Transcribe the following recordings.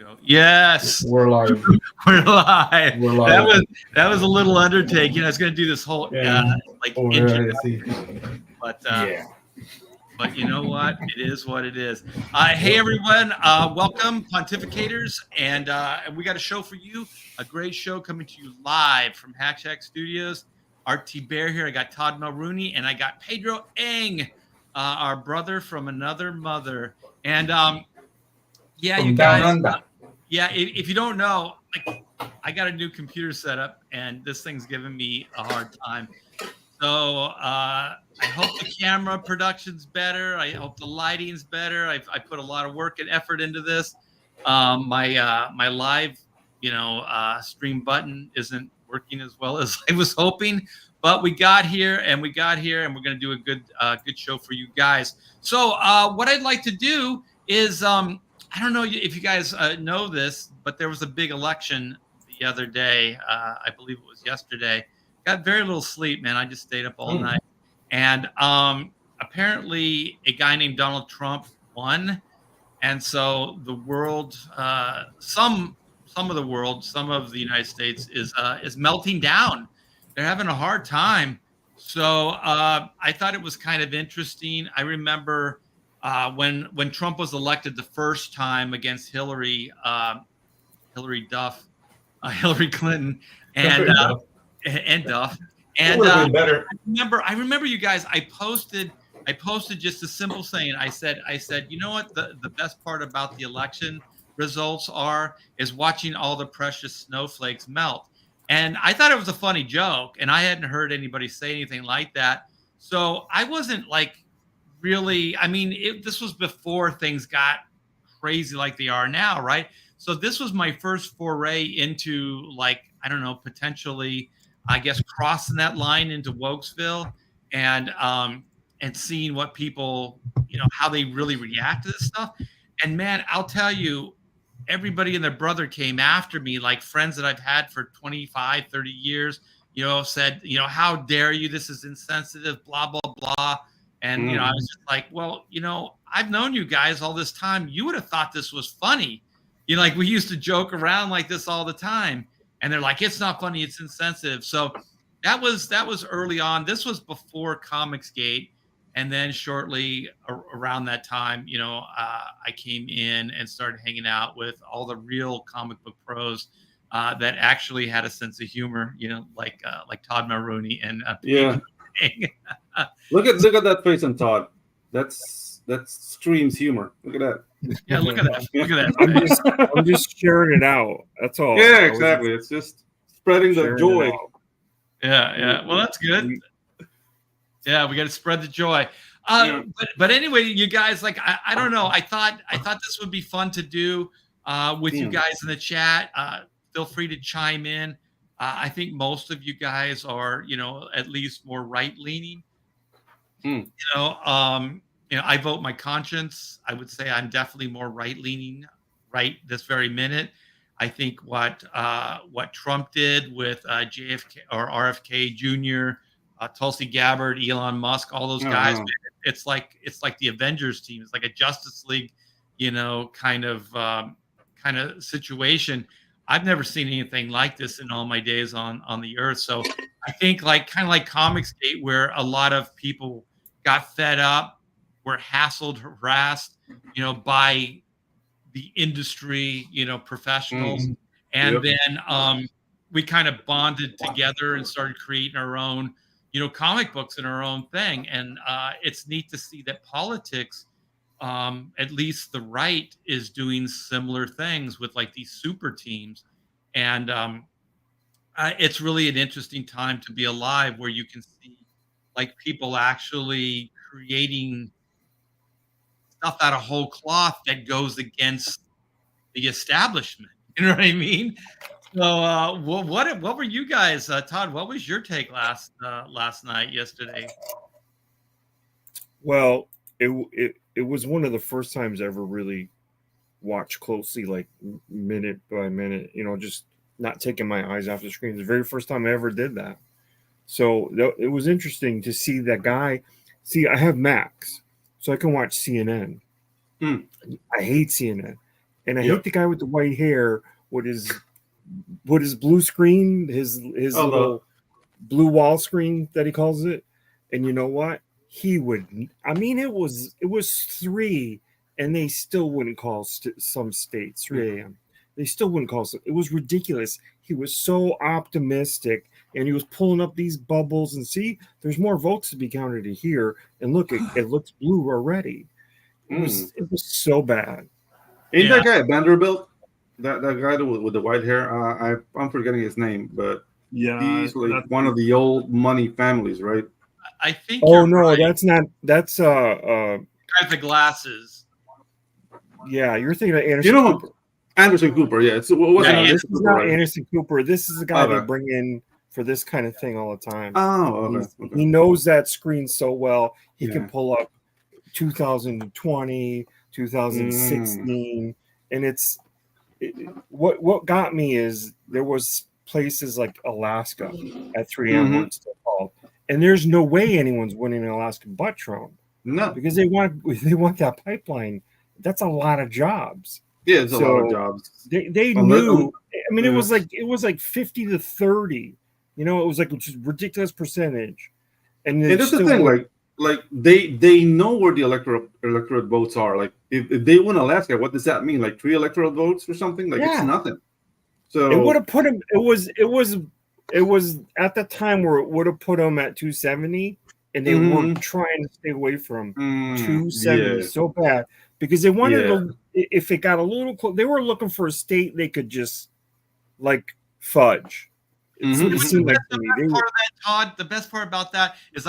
go. Yes, We're live. we're live. We're live. That was a little undertaking. I was going to do this whole introduction, but yeah. But you know what? It is what it is. Hey everyone, welcome Pontificators, and we got a show for you. A great show coming to you live from Hack Shack Studios. RT Bear here. I got Todd Mulrooney, and I got Pedro Eng, our brother from another mother. And yeah, From you down guys. under. Yeah, if you don't know, I got a new computer setup, and this thing's giving me a hard time. So I hope the camera production's better. I hope the lighting's better. I put a lot of work and effort into this. My live, stream button isn't working as well as I was hoping, but we got here, and we're going to do a good show for you guys. So what I'd like to do is I don't know if you guys know this, but there was a big election the other day. I believe it was yesterday. Got very little sleep, man. I just stayed up all night. And apparently a guy named Donald Trump won. And so the world, some of the United States is melting down. They're having a hard time. So I thought it was kind of interesting. I remember when Trump was elected the first time against Hillary Clinton, and Duff. And I remember you guys. I posted just a simple saying. I said, you know what the best part about the election results is watching all the precious snowflakes melt. And I thought it was a funny joke, and I hadn't heard anybody say anything like that. So I wasn't really. I mean, this was before things got crazy like they are now, right? So this was my first foray into potentially, I guess, crossing that line into Wokesville and seeing what people, how they really react to this stuff. And man, I'll tell you, everybody and their brother came after me, like friends that I've had for 25, 30 years, said, how dare you? This is insensitive, blah, blah, blah. And, I was just like, well, I've known you guys all this time. You would have thought this was funny. We used to joke around like this all the time. And they're like, it's not funny, it's insensitive. So that was early on. This was before Comicsgate. And then shortly around that time, I came in and started hanging out with all the real comic book pros that actually had a sense of humor, like Todd Mulrooney and yeah. Look at that face on Todd. That's streams humor. Look at that. Yeah, look at that. Look at that. I'm just sharing it out. That's all. Yeah, exactly. It's just spreading the joy. Yeah. Well, that's good. Yeah, we got to spread the joy. But anyway, you guys, I don't know. I thought this would be fun to do with you guys in the chat. Feel free to chime in. I think most of you guys are, at least more right leaning. I vote my conscience. I would say I'm definitely more right leaning right this very minute. I think what Trump did with JFK or RFK Jr., Tulsi Gabbard, Elon Musk, all those guys, it's like the Avengers team. It's like a Justice League, kind of situation. I've never seen anything like this in all my days on the earth. So I think kind of like Comicsgate, where a lot of people got fed up, were hassled, harassed, by the industry, professionals. And then we kind of bonded together and started creating our own, comic books and our own thing. And it's neat to see that politics, at least the right, is doing similar things with these super teams. And it's really an interesting time to be alive, where you can see people actually creating stuff out of whole cloth that goes against the establishment. You know what I mean? So what were you guys, Todd, what was your take last night, yesterday? Well, it was one of the first times I ever really watched closely, minute by minute, just not taking my eyes off the screen. The very first time I ever did that. So it was interesting to see that guy. See, I have Max, so I can watch CNN. I hate CNN. And I hate the guy with the white hair with his blue screen, his little blue wall screen that he calls it. And you know what? He would. I mean, it was 3, and they still wouldn't call some states 3 a.m. They still wouldn't call. It was ridiculous. He was so optimistic, and he was pulling up these bubbles. And see, there's more votes to be counted here. And look, it looks blue already. It was so bad. Ain't that guy at Vanderbilt? That guy with the white hair? I'm forgetting his name, but he's like one of the old money families, right? I think. Oh no, right. that's not. That's guy with the glasses. Yeah, you're thinking of Anderson. Cooper. Anderson Cooper. Yeah, this is not Anderson Cooper. This is the guy they bring in for this kind of thing all the time. Oh, okay. He knows that screen so well. He can pull up 2020, 2016, and what got me is there was places like Alaska at 3 a.m. when it's still called, and there's no way anyone's winning in Alaska but Trump. No, because they want that pipeline. That's a lot of jobs. Yeah, it's a lot of jobs. They knew. I mean, it was like 50 to 30. You know, it was like just ridiculous percentage. And that's the thing, like they know where the electorate votes are. Like if they win Alaska, what does that mean? Like 3 electoral votes or something? Like it's nothing. So it would have put him. It was at the time where it would have put him at 270, and they were trying to stay away from 270 so bad because they wanted to. If it got a little close, they were looking for a state they could just like fudge. It seemed like to me. Part of that, Todd. The best part about that is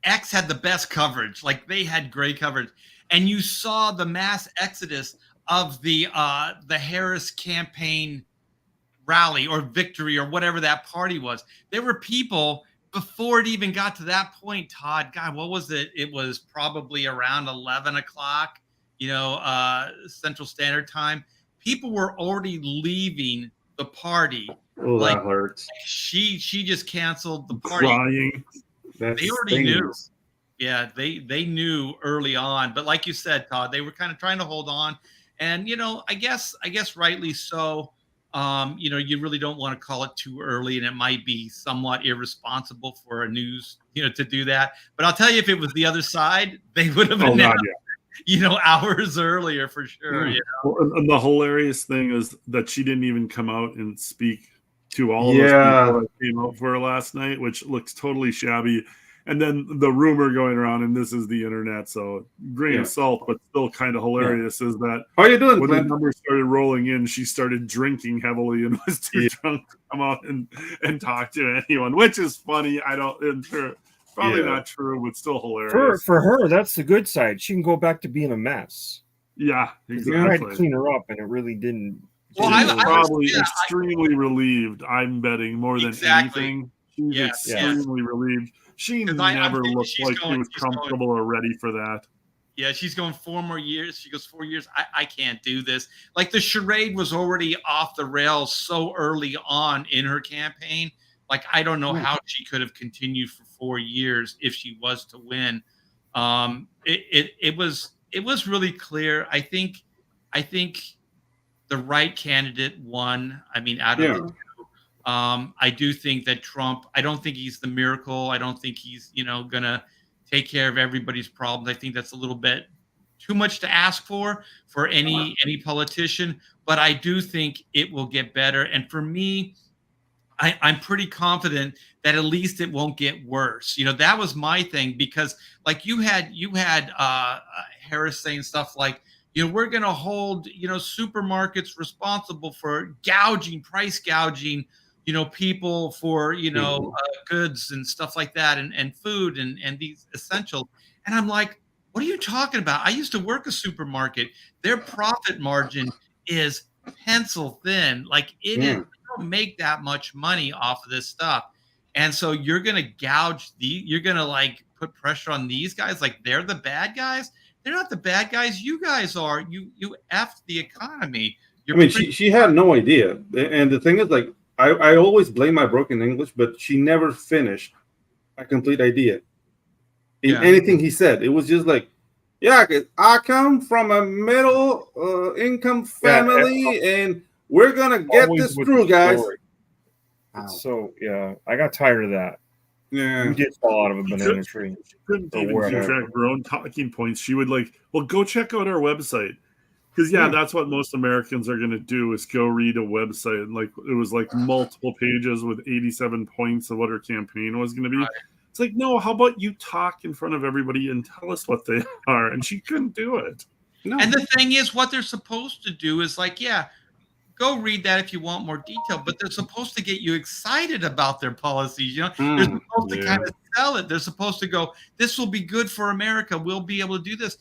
X had the best coverage. Like they had great coverage, and you saw the mass exodus of the Harris campaign rally or victory or whatever that party was. There were people before it even got to that point. Todd, God, what was it? It was probably around 11 o'clock. Central Standard Time. People were already leaving the party. Oh, that hurts. She just canceled the party. Crying. They already knew. Yeah, they knew early on. But like you said, Todd, they were kind of trying to hold on. And I guess rightly so. You really don't want to call it too early, and it might be somewhat irresponsible for a news, to do that. But I'll tell you, if it was the other side, they would have announced. Hours earlier for sure. Well, and the hilarious thing is that she didn't even come out and speak to all of those people that came out for her last night, which looks totally shabby. And then the rumor going around, and this is the internet, so grain of salt, but still kind of hilarious, is that how are you doing, when Glenn? the numbers started rolling in, she started drinking heavily and was too drunk to come out and talk to anyone, which is funny. Probably not true, but still hilarious. For her, that's the good side. She can go back to being a mess. Yeah, exactly. They tried to clean her up, and it really didn't. Well, I'm probably extremely relieved. I'm betting more than anything. She's extremely relieved. She never looked like she was comfortable or ready for that. Yeah, she's going 4 more years. She goes 4 years. I can't do this. Like the charade was already off the rails so early on in her campaign. Like, I don't know how she could have continued for 4 years if she was to win. It was really clear. I think the right candidate won. I mean, out of the two. I do think that Trump, I don't think he's the miracle. I don't think he's, going to take care of everybody's problems. I think that's a little bit too much to ask for any politician, but I do think it will get better. And for me, I'm pretty confident that at least it won't get worse. That was my thing, because like you had Harris saying stuff like, we're going to hold, supermarkets responsible for price gouging, people for, goods and stuff like that, and food and these essentials. And I'm like, what are you talking about? I used to work a supermarket. Their profit margin is pencil thin. Like it is. Make that much money off of this stuff, and so you're gonna you're gonna put pressure on these guys like they're the bad guys. They're not the bad guys. You guys are. You effed the economy. She had no idea, and the thing is, I always blame my broken English, but she never finished a complete idea in anything he said. It was just like Yeah, 'cause I come from a middle income family, and we're gonna get Always this with through, the guys. story. Wow. So yeah, I got tired of that. Yeah. We did fall out of a banana tree. She couldn't Or even keep whatever. track of her own talking points. She would like, well, go check out our website. Because that's what most Americans are going to do is go read a website. And like it was like multiple pages with 87 points of what her campaign was going to be. Right. It's like, no, how about you talk in front of everybody and tell us what they are? And she couldn't do it. No. And the thing is, what they're supposed to do is like, yeah, go read that if you want more detail, but they're supposed to get you excited about their policies. You know, they're supposed to kind of sell it. They're supposed to go, this will be good for America. We'll be able to do this,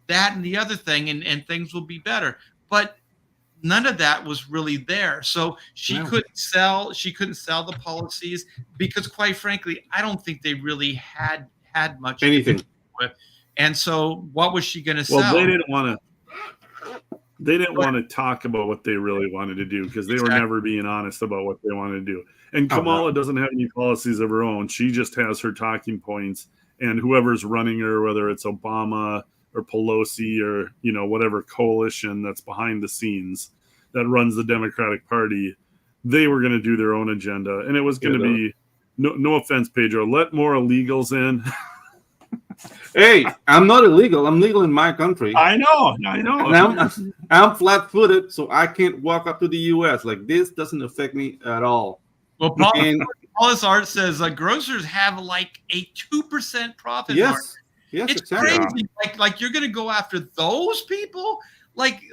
that, and the other thing, and things will be better. But none of that was really there. So she couldn't sell the policies because, quite frankly, I don't think they really had much anything with. And so what was she going to sell? Well, they didn't want to talk about what they really wanted to do because they were never being honest about what they wanted to do. And Kamala doesn't have any policies of her own. She just has her talking points, and whoever's running her, whether it's Obama or Pelosi or, you know, whatever coalition that's behind the scenes that runs the Democratic Party, they were going to do their own agenda. And it was going to be, no offense, Pedro, let more illegals in. Hey, I'm not illegal. I'm legal in my country. I know. And I'm flat-footed, so I can't walk up to the U.S. Like, this doesn't affect me at all. Well, Paulus Art says grocers have like a 2% profit margin. Yes, it's crazy. Like you're going to go after those people? Like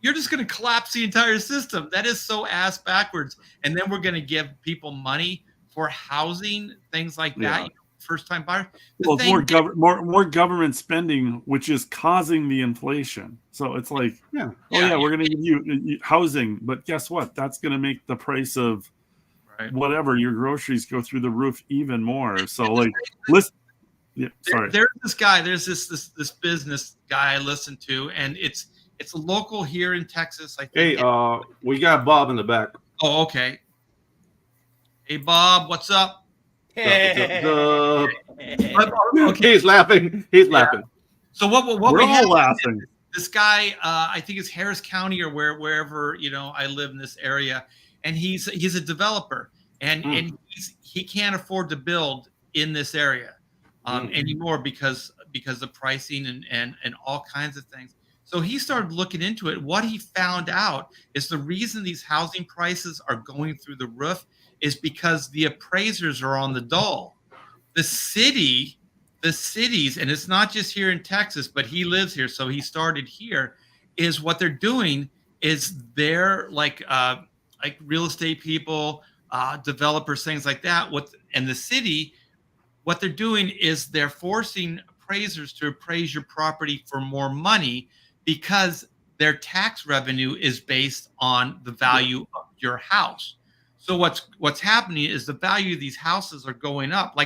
you're just going to collapse the entire system. That is so ass backwards. And then we're going to give people money for housing, things like that. You know, first-time buyers. Well, more government spending, which is causing the inflation. So it's like, we're going to give you housing, but guess what? That's going to make the price of whatever your groceries go through the roof even more. So like, listen. Yeah, sorry. There's this guy. There's this business guy I listen to, and it's a local here in Texas. I think. Hey, we got Bob in the back. Oh, okay. Hey, Bob, what's up? Okay. He's laughing. He's laughing. So what we're we all laughing. This guy, I think it's Harris County or wherever I live in this area, and he's a developer, and he can't afford to build in this area. Anymore because of pricing and all kinds of things. So he started looking into it. What he found out is the reason these housing prices are going through the roof is because the appraisers are on the dole. The cities, and it's not just here in Texas, but he lives here, so he started here, is what they're doing is they're like real estate people, developers, things like that. And the city, what they're doing is they're forcing appraisers to appraise your property for more money because their tax revenue is based on the value of your house. So what's happening is the value of these houses are going up.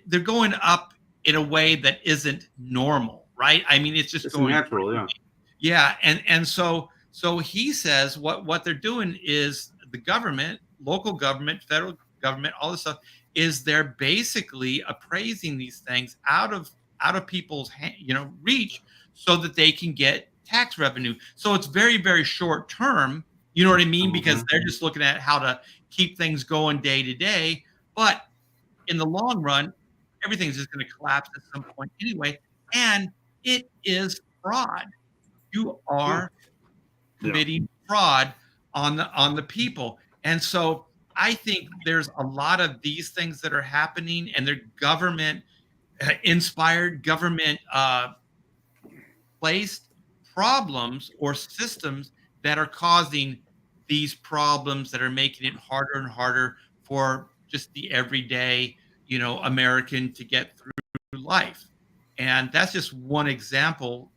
They're going up in a way that isn't normal, right? I mean, it's going natural, yeah. And so he says what they're doing is the government, local government, federal government, all this stuff, is they're basically appraising these things out of people's reach so that they can get tax revenue. So it's very, very short term, you know what I mean? Because they're just looking at how to keep things going day to day. But in the long run, everything's just going to collapse at some point anyway. And it is fraud. You are committing fraud on the people. And so I think there's a lot of these things that are happening, and they're government-inspired, government-placed problems or systems that are causing these problems that are making it harder and harder for just the everyday, American to get through life. And that's just one example,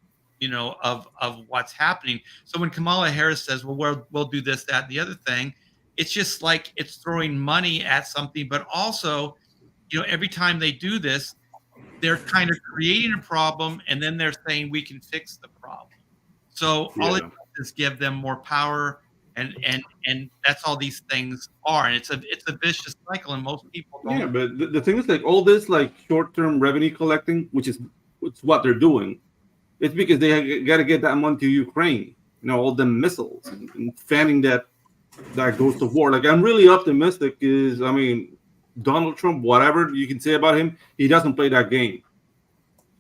of what's happening. So when Kamala Harris says, well, we'll do this, that, and the other thing, it's just like it's throwing money at something, but also, every time they do this, they're kind of creating a problem, and then they're saying we can fix the problem. So all it does is give them more power, and that's all these things are, and it's a vicious cycle, and most people don't. Yeah, but the thing is, like all this, like short-term revenue collecting, which is what they're doing. It's because they got to get that money to Ukraine. All the missiles and fanning that goes to war. Like, I'm really optimistic. Donald Trump, whatever you can say about him, he doesn't play that game.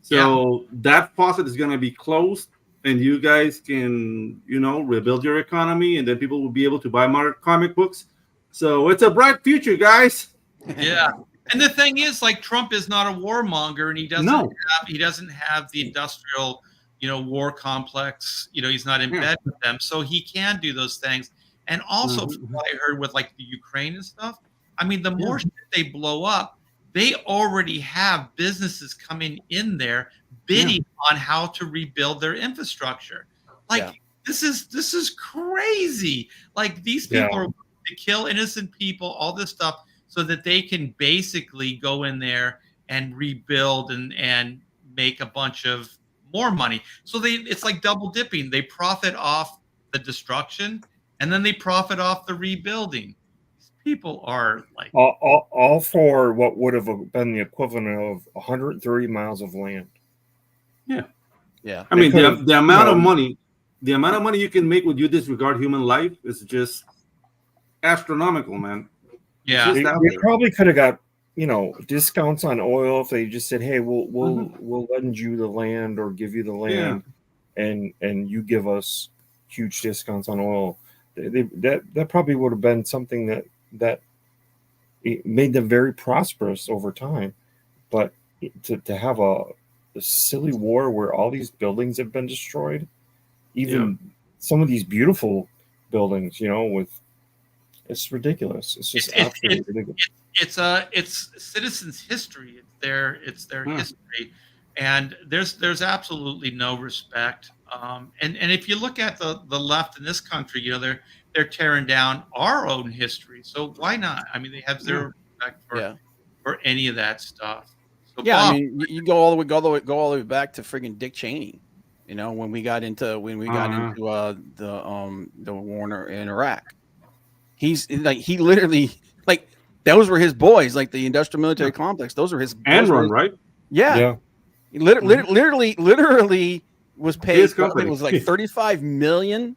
So that faucet is going to be closed, and you guys can, rebuild your economy, and then people will be able to buy more comic books. So it's a bright future, guys. Yeah. And the thing is, like, Trump is not a warmonger, and he doesn't have the industrial, war complex. He's not in bed with them, so he can do those things. And also, from what I heard with like the Ukraine and stuff, the more shit they blow up, they already have businesses coming in there bidding on how to rebuild their infrastructure. Like, this is crazy. Like, these people are to kill innocent people, all this stuff, so that they can basically go in there and rebuild and make a bunch of more money. So it's like double dipping. They profit off the destruction, and then they profit off the rebuilding. These people are like all for what would have been the equivalent of 130 miles of land. Yeah. The amount of money you can make when you disregard human life is just astronomical, man. Yeah, they probably could have got discounts on oil if they just said, "Hey, we'll lend you the land or give you the land, and you give us huge discounts on oil." That probably would have been something that it made them very prosperous over time. But to have a silly war where all these buildings have been destroyed, even some of these beautiful buildings, it's ridiculous. It's just absolutely ridiculous. It's citizens' history. It's their history, and there's absolutely no respect. And if you look at the left in this country, they're tearing down our own history. So why not? They have zero respect for any of that stuff. So Bob, you go all the way back to friggin' Dick Cheney. When we got into the war in Iraq. He literally, like, those were his boys, like the industrial military complex. Those were his Enron, right? Yeah. He literally was paid. It was like 35 million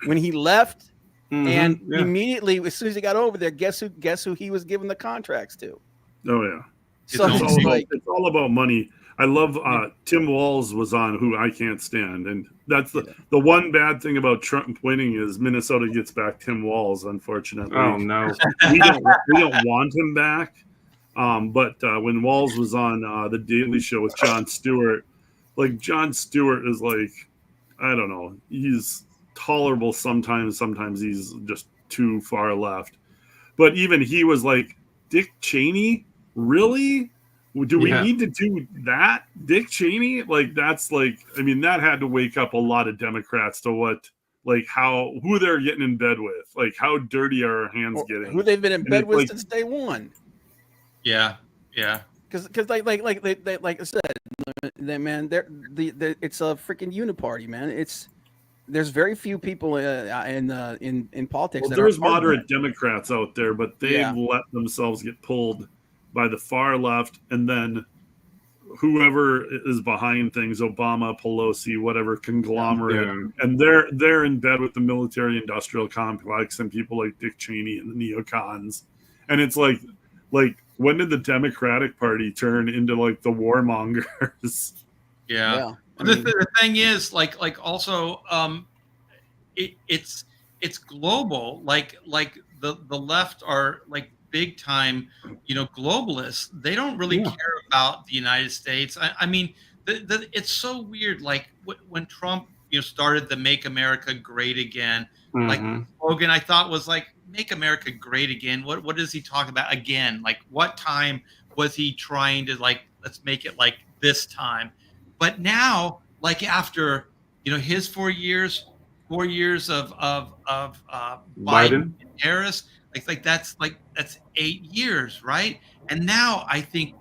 when he left, and immediately as soon as he got over there, guess who he was giving the contracts to? Oh yeah. So it's all about money. I love Tim Walz was on, who I can't stand, and that's the one bad thing about Trump winning is Minnesota gets back Tim Walz. Unfortunately, oh no, we don't want him back. But when Walz was on the Daily Show with Jon Stewart, like, Jon Stewart is like, I don't know, he's tolerable sometimes. Sometimes he's just too far left. But even he was like, Dick Cheney, really? Do we need to do that? Dick Cheney? Like, that's like, that had to wake up a lot of Democrats to who they're getting in bed with. Like, how dirty are our hands getting? Who they've been in bed with since day one. Yeah. Because like I said, man, it's a freaking uniparty, man. There's very few people in politics. Well, there's moderate Democrats out there, but they've let themselves get pulled by the far left, and then whoever is behind things, Obama, Pelosi, whatever conglomerate, and they're in bed with the military-industrial complex and people like Dick Cheney and the neocons. And it's like when did the Democratic Party turn into like the warmongers? Yeah. The thing is, also, it's global. Like the left are like big time, globalists. They don't really care about the United States. It's so weird. Like when Trump, started the "Make America Great Again," like slogan, I thought was like "Make America Great Again." What is he talking about again? Like, what time was he trying to let's make it like this time? But now, like, after his 4 years of Biden and Harris. That's 8 years, right? And now I think,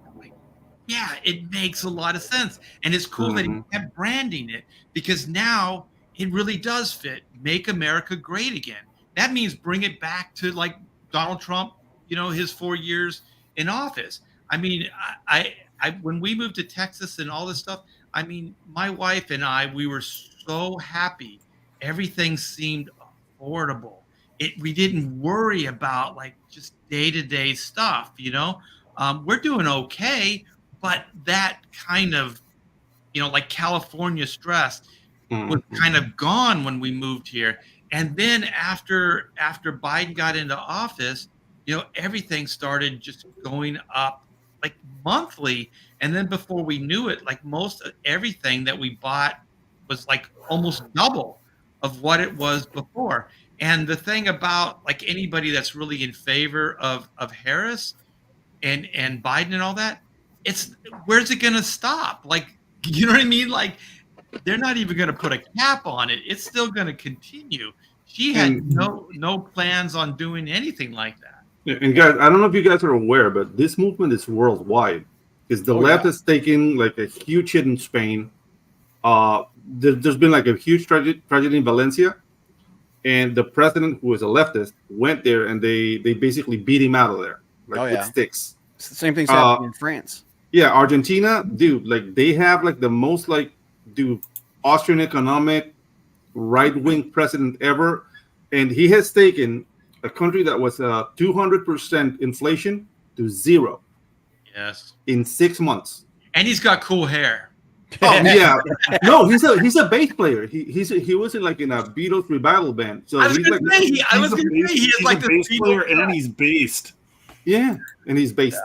it makes a lot of sense, and it's cool that he kept branding it, because now it really does fit. Make America Great Again. That means bring it back to like Donald Trump, his 4 years in office. I when we moved to Texas and all this stuff, I mean, my wife and I, we were so happy. Everything seemed affordable. We didn't worry about like just day-to-day stuff, you know. We're doing okay, but that kind of, you know, like California stress was kind of gone when we moved here. And then after Biden got into office, you know, everything started just going up like monthly. And then before we knew it, like most of everything that we bought was like almost double of what it was before. And the thing about like anybody that's really in favor of Harris and Biden and all that, it's where's it going to stop? Like, you know what I mean? Like, they're not even going to put a cap on it. It's still going to continue. She had no plans on doing anything like that. And guys, I don't know if you guys are aware, but this movement is worldwide. Because the left is taking like a huge hit in Spain. There's been like a huge tragedy in Valencia, and the president, who is a leftist, went there and they basically beat him out of there, like with sticks. It's the same thing's happening in France. Yeah, Argentina, dude, like they have like the most Austrian economic right-wing president ever, and he has taken a country that was 200% inflation to 0. Yes. In 6 months. And he's got cool hair. Oh yeah. No, he's a bass player. He was in a Beatles revival band. So he's like a bass player and he's based. Yeah, and he's based.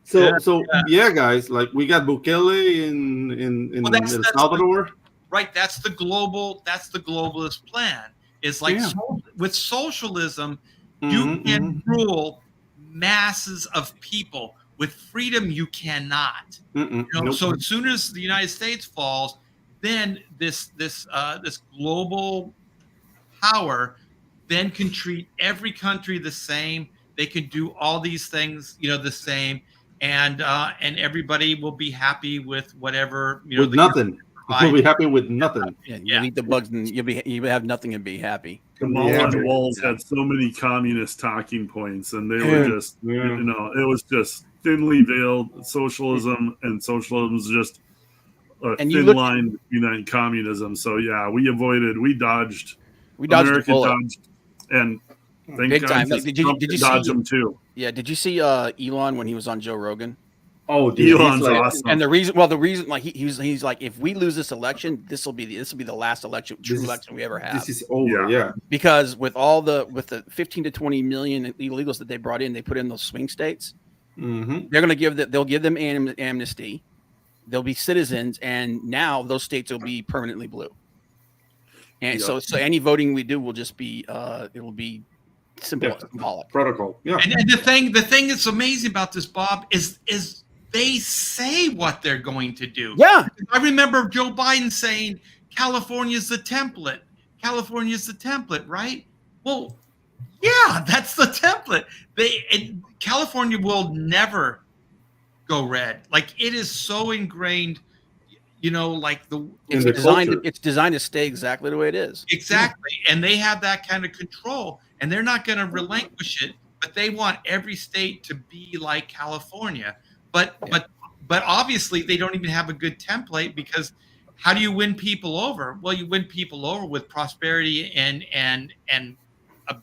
Yeah. So guys, like we got Bukele in El Salvador. Right, that's the globalist plan. It's like with socialism, you can rule masses of people. With freedom, you cannot. You know, so as soon as the United States falls, then this global power then can treat every country the same. They can do all these things, you know, the same, and everybody will be happy with whatever, you know, with nothing. We'll be happy with nothing. You'll eat the bugs and you'll have nothing and be happy. The mall on the walls had so many communist talking points, and they were just, you know, it was just thinly veiled socialism, and socialism is just a thin line between communism. So we dodged America dodged, and big time. Did you dodge them too? Yeah. Did you see Elon when he was on Joe Rogan? Oh, dude, Elon's awesome. And the reason, like he's like, if we lose this election, this will be the last election we ever have. This is over, Because with the 15 to 20 million illegals that they brought in, they put in those swing states. They're going to they'll give them amnesty. They'll be citizens, and now those states will be permanently blue. And so any voting we do will just be it'll be symbolic protocol. Yeah. And the thing that's amazing about this, Bob, is they say what they're going to do. Yeah. I remember Joe Biden saying California's the template. California's the template, right? Well, yeah, that's the template. California will never go red. Like, it is so ingrained, you know, like it's designed to stay exactly the way it is. Exactly. And they have that kind of control, and they're not going to relinquish it, but they want every state to be like California. But obviously they don't even have a good template, because how do you win people over? Well, you win people over with prosperity and a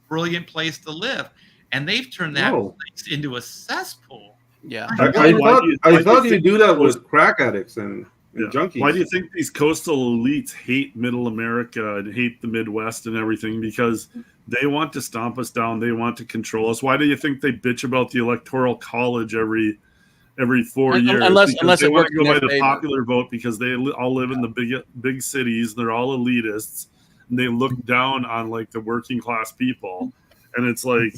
brilliant place to live. And they've turned that place into a cesspool. Yeah. I thought you do that with crack addicts and junkies. Why do you think these coastal elites hate middle America and hate the Midwest and everything? Because they want to stomp us down. They want to control us. Why do you think they bitch about the Electoral College every 4 years? Unless they it want works to go by the favor. popular vote, because they all live in the big cities. They're all elitists, and they look down on like the working class people. And it's like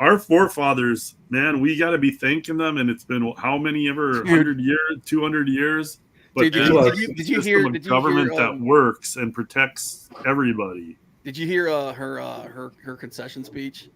our forefathers, man, we got to be thanking them. And it's been how many 100 years, 200 years. But did you hear government that works and protects everybody? Did you hear her concession speech?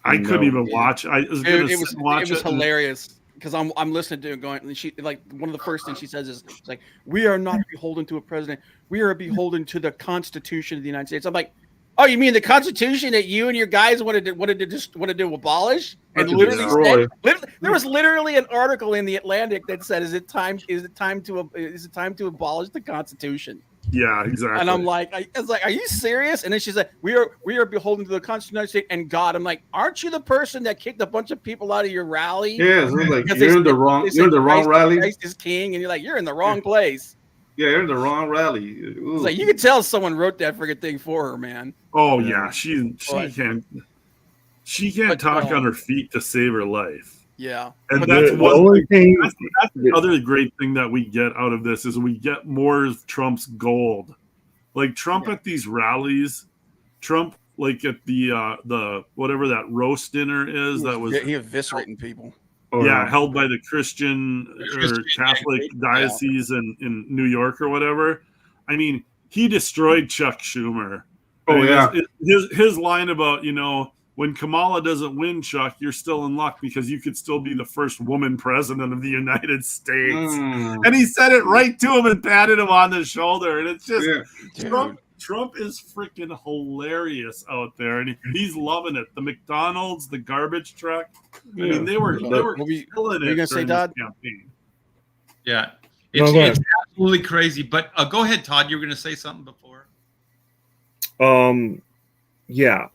I couldn't even watch. I was going to watch it. It was hilarious, because I'm listening to it going, and she, like, one of the first things she says is like, "We are not beholden to a president. We are beholden to the Constitution of the United States." I'm like, Oh, you mean the Constitution that you and your guys wanted to abolish? And literally said, there was literally an article in the Atlantic that said, "Is it time to abolish the Constitution?" Yeah, exactly. And I'm like, are you serious? And then she's like, we are beholden to the Constitution and God. I'm like, aren't you the person that kicked a bunch of people out of your rally? Yeah, so like you're in the wrong rally. Christ is king, and you're like, you're in the wrong place. Yeah, you're in the wrong rally. It's like you can tell someone wrote that freaking thing for her, man. Oh yeah, she can't talk on her feet to save her life. Yeah, and that's one thing. That's the other great thing that we get out of this is we get more of Trump's gold. Like Trump at these rallies, Trump like at the whatever that roast dinner is that was he eviscerating people. Yeah, held by the Christian or Catholic diocese in New York or whatever. I mean, he destroyed Chuck Schumer. His line about, when Kamala doesn't win, Chuck, you're still in luck because you could still be the first woman president of the United States. And he said it right to him and patted him on the shoulder. And it's just Trump is freaking hilarious out there, and he's loving it. The McDonald's, the garbage truck. I mean, they were killing it gonna say, Todd? Campaign. Yeah, it's absolutely crazy. But go ahead, Todd. You were going to say something before. Yeah,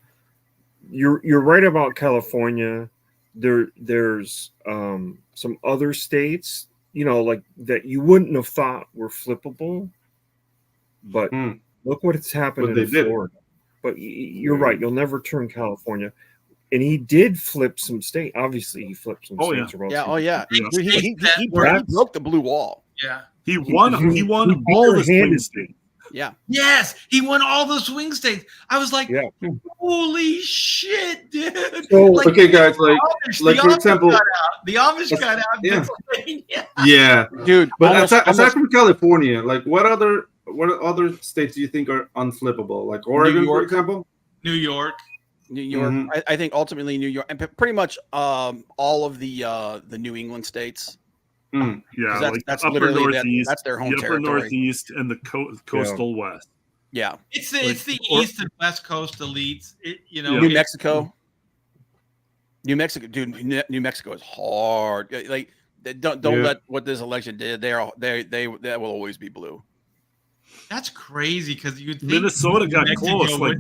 you're right about California. There's some other states, like that you wouldn't have thought were flippable, but. Look what it's happened in Florida. But you're right. You'll never turn California. And he did flip some state. Obviously, he flipped some states. He broke the blue wall. Yeah. He won all the swing states. Yeah. Yes. He won all the swing states. I was like, holy shit, dude. So, okay, guys, like for example, the Amish got out. Yeah. Dude. But aside from California, like what other states do you think are unflippable? Like Oregon, for example? New York. Mm-hmm. I think ultimately New York, and pretty much all of the New England states. Yeah, that's upper literally northeast, that's their home the upper territory. Northeast and the coastal west. Yeah, it's the east and west coast elites. New Mexico. New Mexico, dude. New Mexico is hard. Like, don't let what this election did. They will always be blue. That's crazy because you think Minnesota got close. Like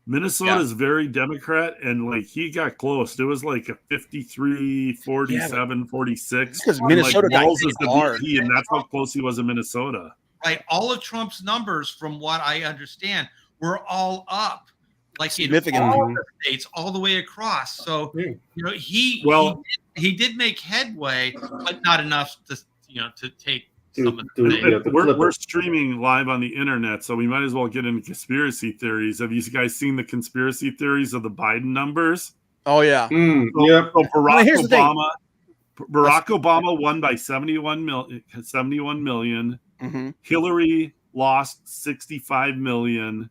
Minnesota's very Democrat, and like he got close. It was like a 53, 47, 46. Because Minnesota got hard, and that's how close he was in Minnesota. Right. All of Trump's numbers, from what I understand, were all up, like in all the states, all the way across. So he did make headway, but not enough to take. We're streaming live on the internet, so we might as well get into conspiracy theories. Have you guys seen the conspiracy theories of the Biden numbers? Oh yeah. So Barack Obama won by 71 million. Mm-hmm. Hillary lost 65 million.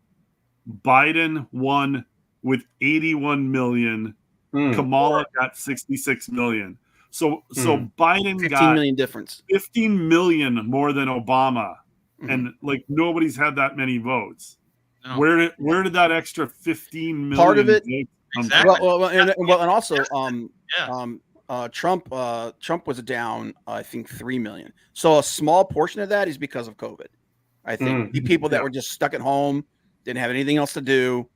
Biden won with 81 million. Kamala got 66 million. So Biden 15 got million difference. 15 million more than Obama, and like nobody's had that many votes. No. Where did that extra 15 million? Part of it. Exactly. And also Trump was down, I think, 3 million. So a small portion of that is because of COVID. I think the people that were just stuck at home, didn't have anything else to do,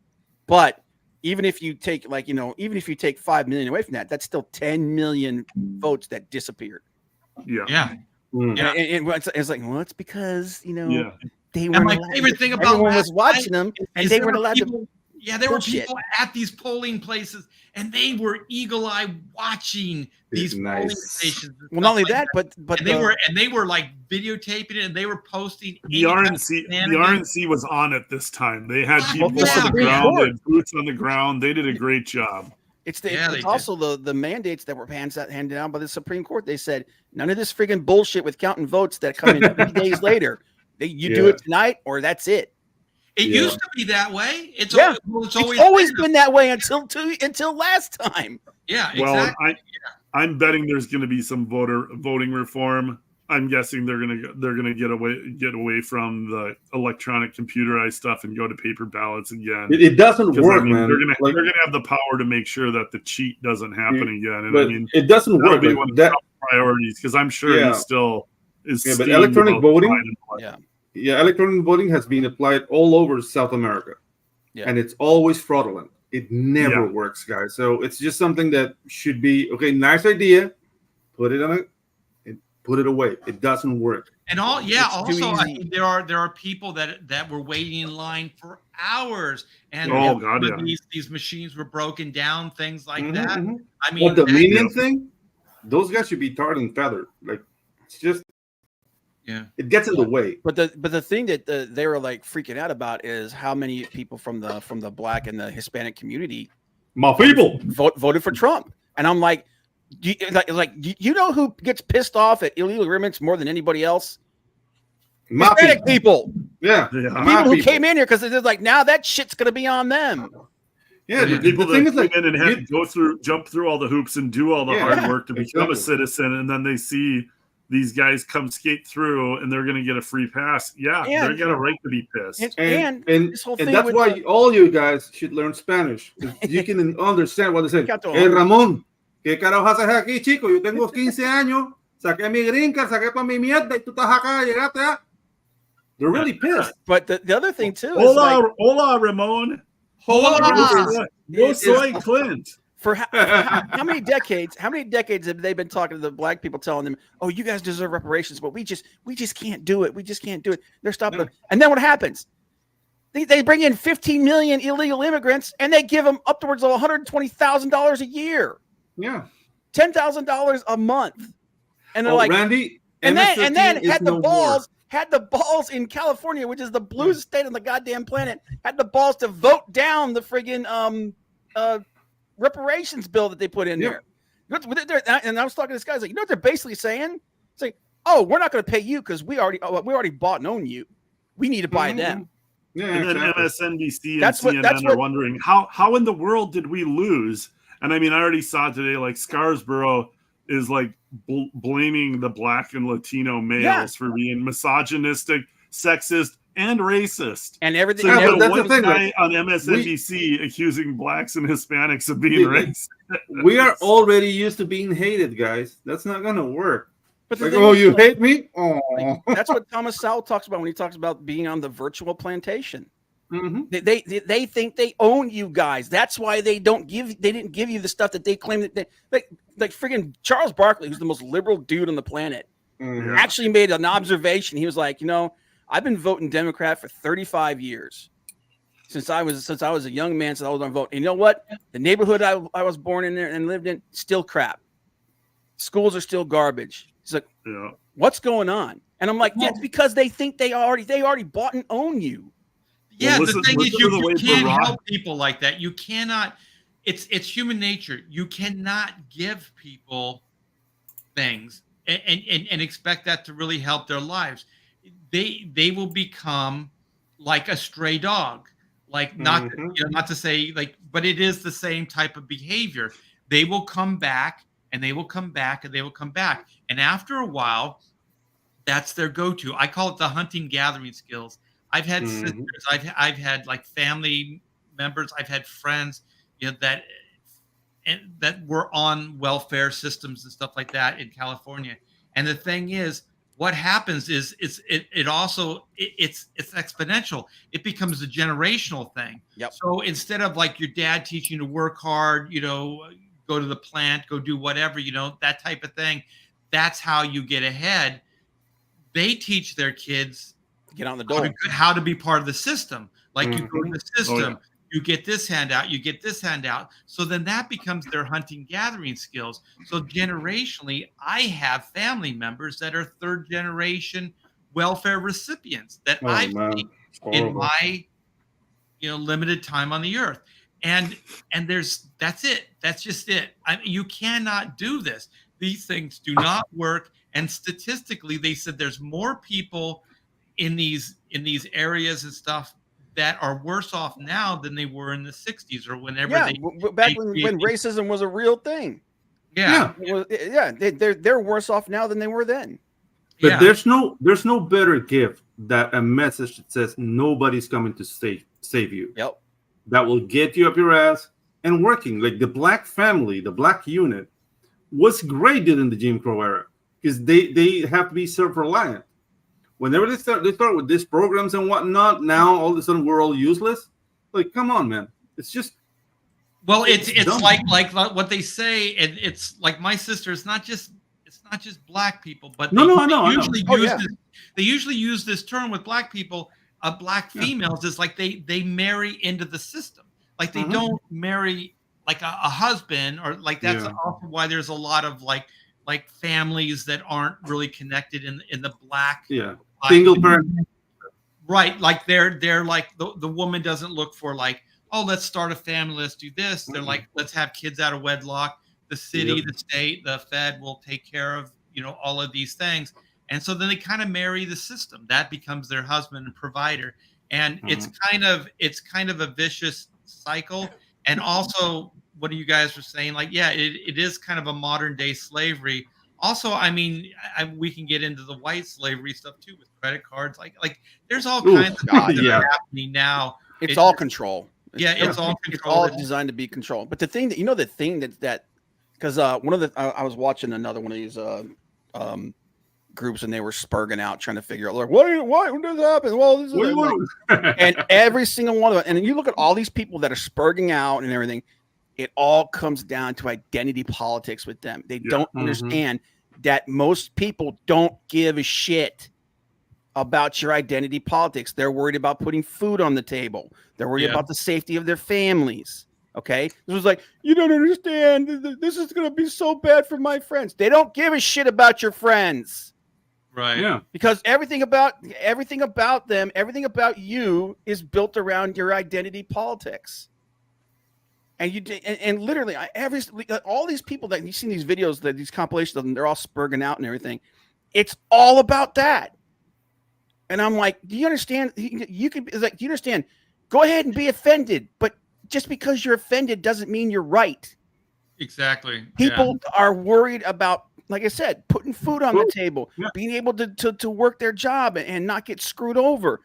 but. Even if you take 5 million away from that, that's still 10 million votes that disappeared. Yeah. And it's like, well, it's because they weren't. My favorite thing about everyone was watching them, and they weren't allowed to. Yeah, there were people at these polling places, and they were eagle-eye watching these polling stations. Well, not only that, but they were like videotaping it, and they were posting. The RNC was on it this time. They had people on the ground, they had boots on the ground. They did a great job. It's also the mandates that were handed down by the Supreme Court. They said none of this freaking bullshit with counting votes that come in 3 days later. You do it tonight, or that's it. It used to be that way. It's always been that way until last time. Yeah, exactly. Well, I'm betting there's going to be some voting reform I'm guessing they're gonna get away from the electronic computerized stuff and go to paper ballots again. It doesn't work, man. They're gonna have the power to make sure that the cheat doesn't happen again. And but it doesn't work. Be one of the top priorities, because I'm sure he still is. Yeah, but electronic voting, electronic voting has been applied all over South America, and it's always fraudulent. It never works, guys. So it's just something that should be nice idea. Put it on it. Put it away. It doesn't work. And also I mean, there are people that were waiting in line for hours, and these machines were broken down, things like that. Mm-hmm. I mean, the lenient thing, those guys should be tarred and feathered. Like, it's just it gets in the way. But the thing that they were like freaking out about is how many people from the Black and the Hispanic community, voted for Trump, and I'm like. You know who gets pissed off at illegal immigrants more than anybody else? Hispanic people. Yeah. People who came in here because they're like, now that shit's gonna be on them. Yeah, the people that come in and have to jump through all the hoops and do all the hard work to become a citizen, and then they see these guys come skate through and they're going to get a free pass. They're got a right to be pissed. And this whole thing that's why all you guys should learn Spanish. You can understand what they say. Hey, Ramon. ¿Qué carajo haces aquí, chico? Yo tengo 15 años, saqué mi green card, saqué toda mi mierda, y tú estás acá, llegaste a... They're really pissed. But the other thing, too, is hola, Ramon. Hola. Yo soy Clint. For how many decades have they been talking to the Black people, telling them, oh, you guys deserve reparations, but we just can't do it. We just can't do it. They're stopping them. And then what happens? They bring in 15 million illegal immigrants, and they give them upwards of $120,000 a year. Yeah, $10,000 a month, and they're like, Randy, and then had the balls in California, which is the bluest state on the goddamn planet, had the balls to vote down the friggin' reparations bill that they put in there. And I was talking to this guy, like, you know what they're basically saying? It's like, oh, we're not going to pay you because we already bought and own you. We need to buy them. Yeah, and then MSNBC and CNN are wondering how in the world did we lose? And I mean, I already saw today, like Scarsborough is like blaming the Black and Latino males for being misogynistic, sexist, and racist. And everything. So that's the thing. Guy on MSNBC accusing Blacks and Hispanics of being racist. We are already used to being hated, guys. That's not going to work. But like, you hate me? Oh, that's what Thomas Sowell talks about when he talks about being on the virtual plantation. Mm-hmm. They think they own you guys. That's why they didn't give you the stuff that they claim that like friggin' Charles Barkley, who's the most liberal dude on the planet, actually made an observation. He was like, I've been voting Democrat for 35 years. Since I was a young man, since I was on vote. And you know what? The neighborhood I was born in there and lived in, still crap. Schools are still garbage. He's like, what's going on? And I'm like, it's because they think they already bought and own you. Yeah, the thing is, you can't help people like that. You cannot. It's human nature. You cannot give people things and expect that to really help their lives. They will become like a stray dog. Like not to say like, but it is the same type of behavior. They will come back and they will come back and they will come back. And after a while, that's their go-to. I call it the hunting gathering skills. I've had sisters, I've had like family members, I've had friends, that were on welfare systems and stuff like that in California. And the thing is, what happens is it's exponential. It becomes a generational thing. Yep. So instead of like your dad teaching you to work hard, go to the plant, go do whatever, that type of thing. That's how you get ahead. They teach their kids get on the door how to be part of the system. Like you go to the system, you get this handout, you get this handout. So then that becomes their hunting gathering skills. So generationally, I have family members that are third generation welfare recipients that I've seen in my limited time on the earth. And that's it. That's just it. You cannot do this. These things do not work. And statistically, they said there's more people in these areas and stuff that are worse off now than they were in the 60s or whenever when racism was a real thing. Yeah. They're worse off now than they were then. But there's no better gift than a message that says nobody's coming to save you. Yep. That will get you up your ass and working. Like the black family, the black unit was great during the Jim Crow era because they have to be self-reliant. Whenever they start with these programs and whatnot, now all of a sudden we're all useless. Like, come on, man. It's just it's like what they say, and it's like my sister. It's not just black people, but they usually use this term with black people. Black females is like they marry into the system, like they don't marry like a husband, or like that's also why there's a lot of like families that aren't really connected in the black single parent, right? Like they're like the woman doesn't look for like, oh, let's start a family, let's do this. They're like, let's have kids out of wedlock. The city, the state, the Fed will take care of all of these things. And so then they kind of marry the system. That becomes their husband and provider. And it's kind of a vicious cycle. And also, what you guys were saying, like, it is kind of a modern day slavery. Also, I mean, we can get into the white slavery stuff too with credit cards. Like there's all kinds of things that are happening now. It's all control. It's all control. It's all designed to be controlled. But the thing that because one of the I was watching another one of these groups, and they were spurging out trying to figure out like what does happen? Well, this is and every single one of them. And you look at all these people that are spurging out and everything. It all comes down to identity politics with them. They don't understand that most people don't give a shit about your identity politics. They're worried about putting food on the table. They're worried about the safety of their families. Okay. This was like, you don't understand. This is going to be so bad for my friends. They don't give a shit about your friends. Right. Yeah. Because everything about them, everything about you is built around your identity politics. And literally all these people that you've seen these videos, that these compilations of them, they're all spurging out and everything. It's all about that. And I'm like, do you understand? Do you understand? Go ahead and be offended, but just because you're offended doesn't mean you're right. Exactly. People are worried about, like I said, putting food on the table, being able to work their job and not get screwed over.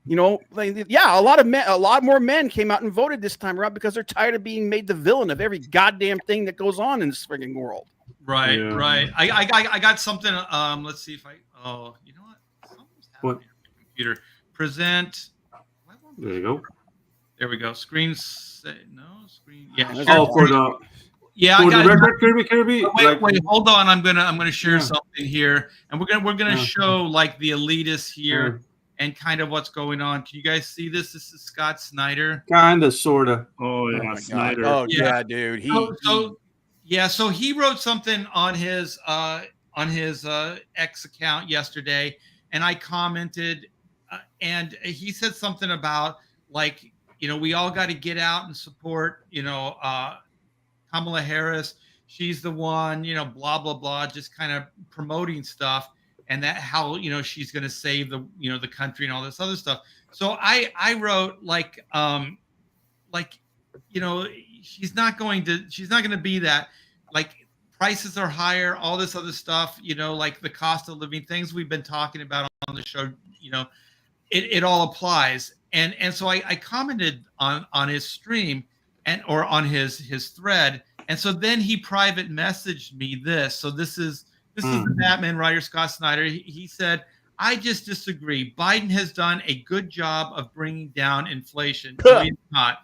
A lot more men came out and voted this time around because they're tired of being made the villain of every goddamn thing that goes on in this frigging world. Right, right. I got something. Let's see if you know what? Something's happening on my computer. Present. There you go. There we go. Screen. Yeah. For the. Yeah, for the record, Kirby. Wait, hold on. I'm gonna share something here, and we're gonna show like the elitists here. And kind of what's going on. Can you guys see this? This is Scott Snyder. Kind of, sort of. Oh, yeah, Snyder. Oh, yeah, dude. So he wrote something on his X account yesterday, and I commented, and he said something about like, we all got to get out and support, Kamala Harris. She's the one, blah, blah, blah, just kind of promoting stuff. And that how she's going to save the country and all this other stuff. So I wrote she's not going to be that. Like prices are higher, all this other stuff. Like the cost of living, things we've been talking about on the show. It all applies. And so I commented on his stream or on his thread. And so then he private messaged me this. So this is the Batman writer, Scott Snyder. He said, I just disagree. Biden has done a good job of bringing down inflation. No, he's not.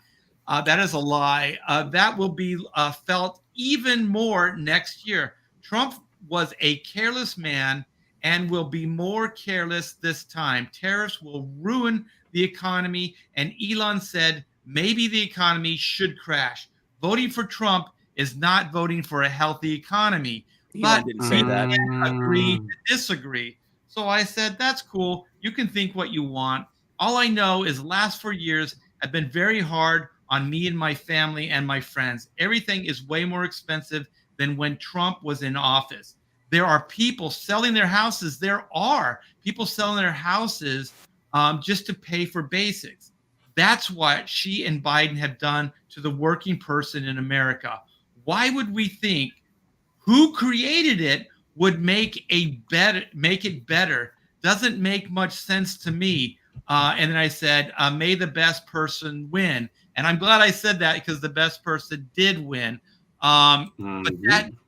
That is a lie. That will be felt even more next year. Trump was a careless man and will be more careless this time. Tariffs will ruin the economy. And Elon said, maybe the economy should crash. Voting for Trump is not voting for a healthy economy. But didn't say that. Agree to disagree. So I said, that's cool. You can think what you want. All I know is the last 4 years have been very hard on me and my family and my friends. Everything is way more expensive than when Trump was in office. There are people selling their houses. There are people selling their houses just to pay for basics. That's what she and Biden have done to the working person in America. Why would we think who created it would make it better doesn't make much sense to me. And then I said, may the best person win. And I'm glad I said that because the best person did win. But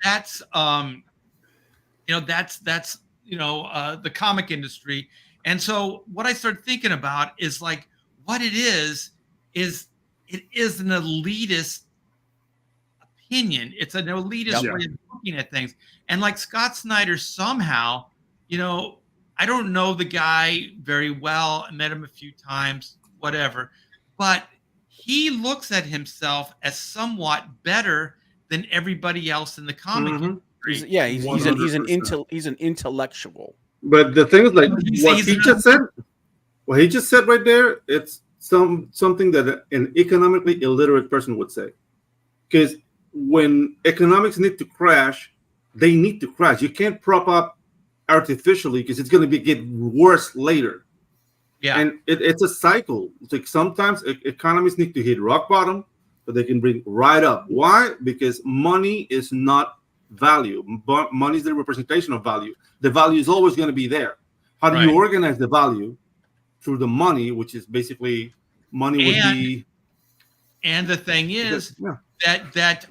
that's the comic industry. And so what I started thinking about is like what it is it is an elitist opinion. It's an elitist way of looking at things. And like Scott Snyder somehow, I don't know the guy very well. I met him a few times, whatever. But he looks at himself as somewhat better than everybody else in the comic industry. He's an intellectual. But the thing is, like what he just said right there, it's something that an economically illiterate person would say. Because when economics need to crash, they need to crash. You can't prop up artificially because it's going to get worse later. Yeah, and it's a cycle. It's like sometimes economies need to hit rock bottom, but they can bring right up. Why? Because money is not value. But money is the representation of value. The value is always going to be there. How do you organize the value? Through the money, which is basically money would be. And the thing is that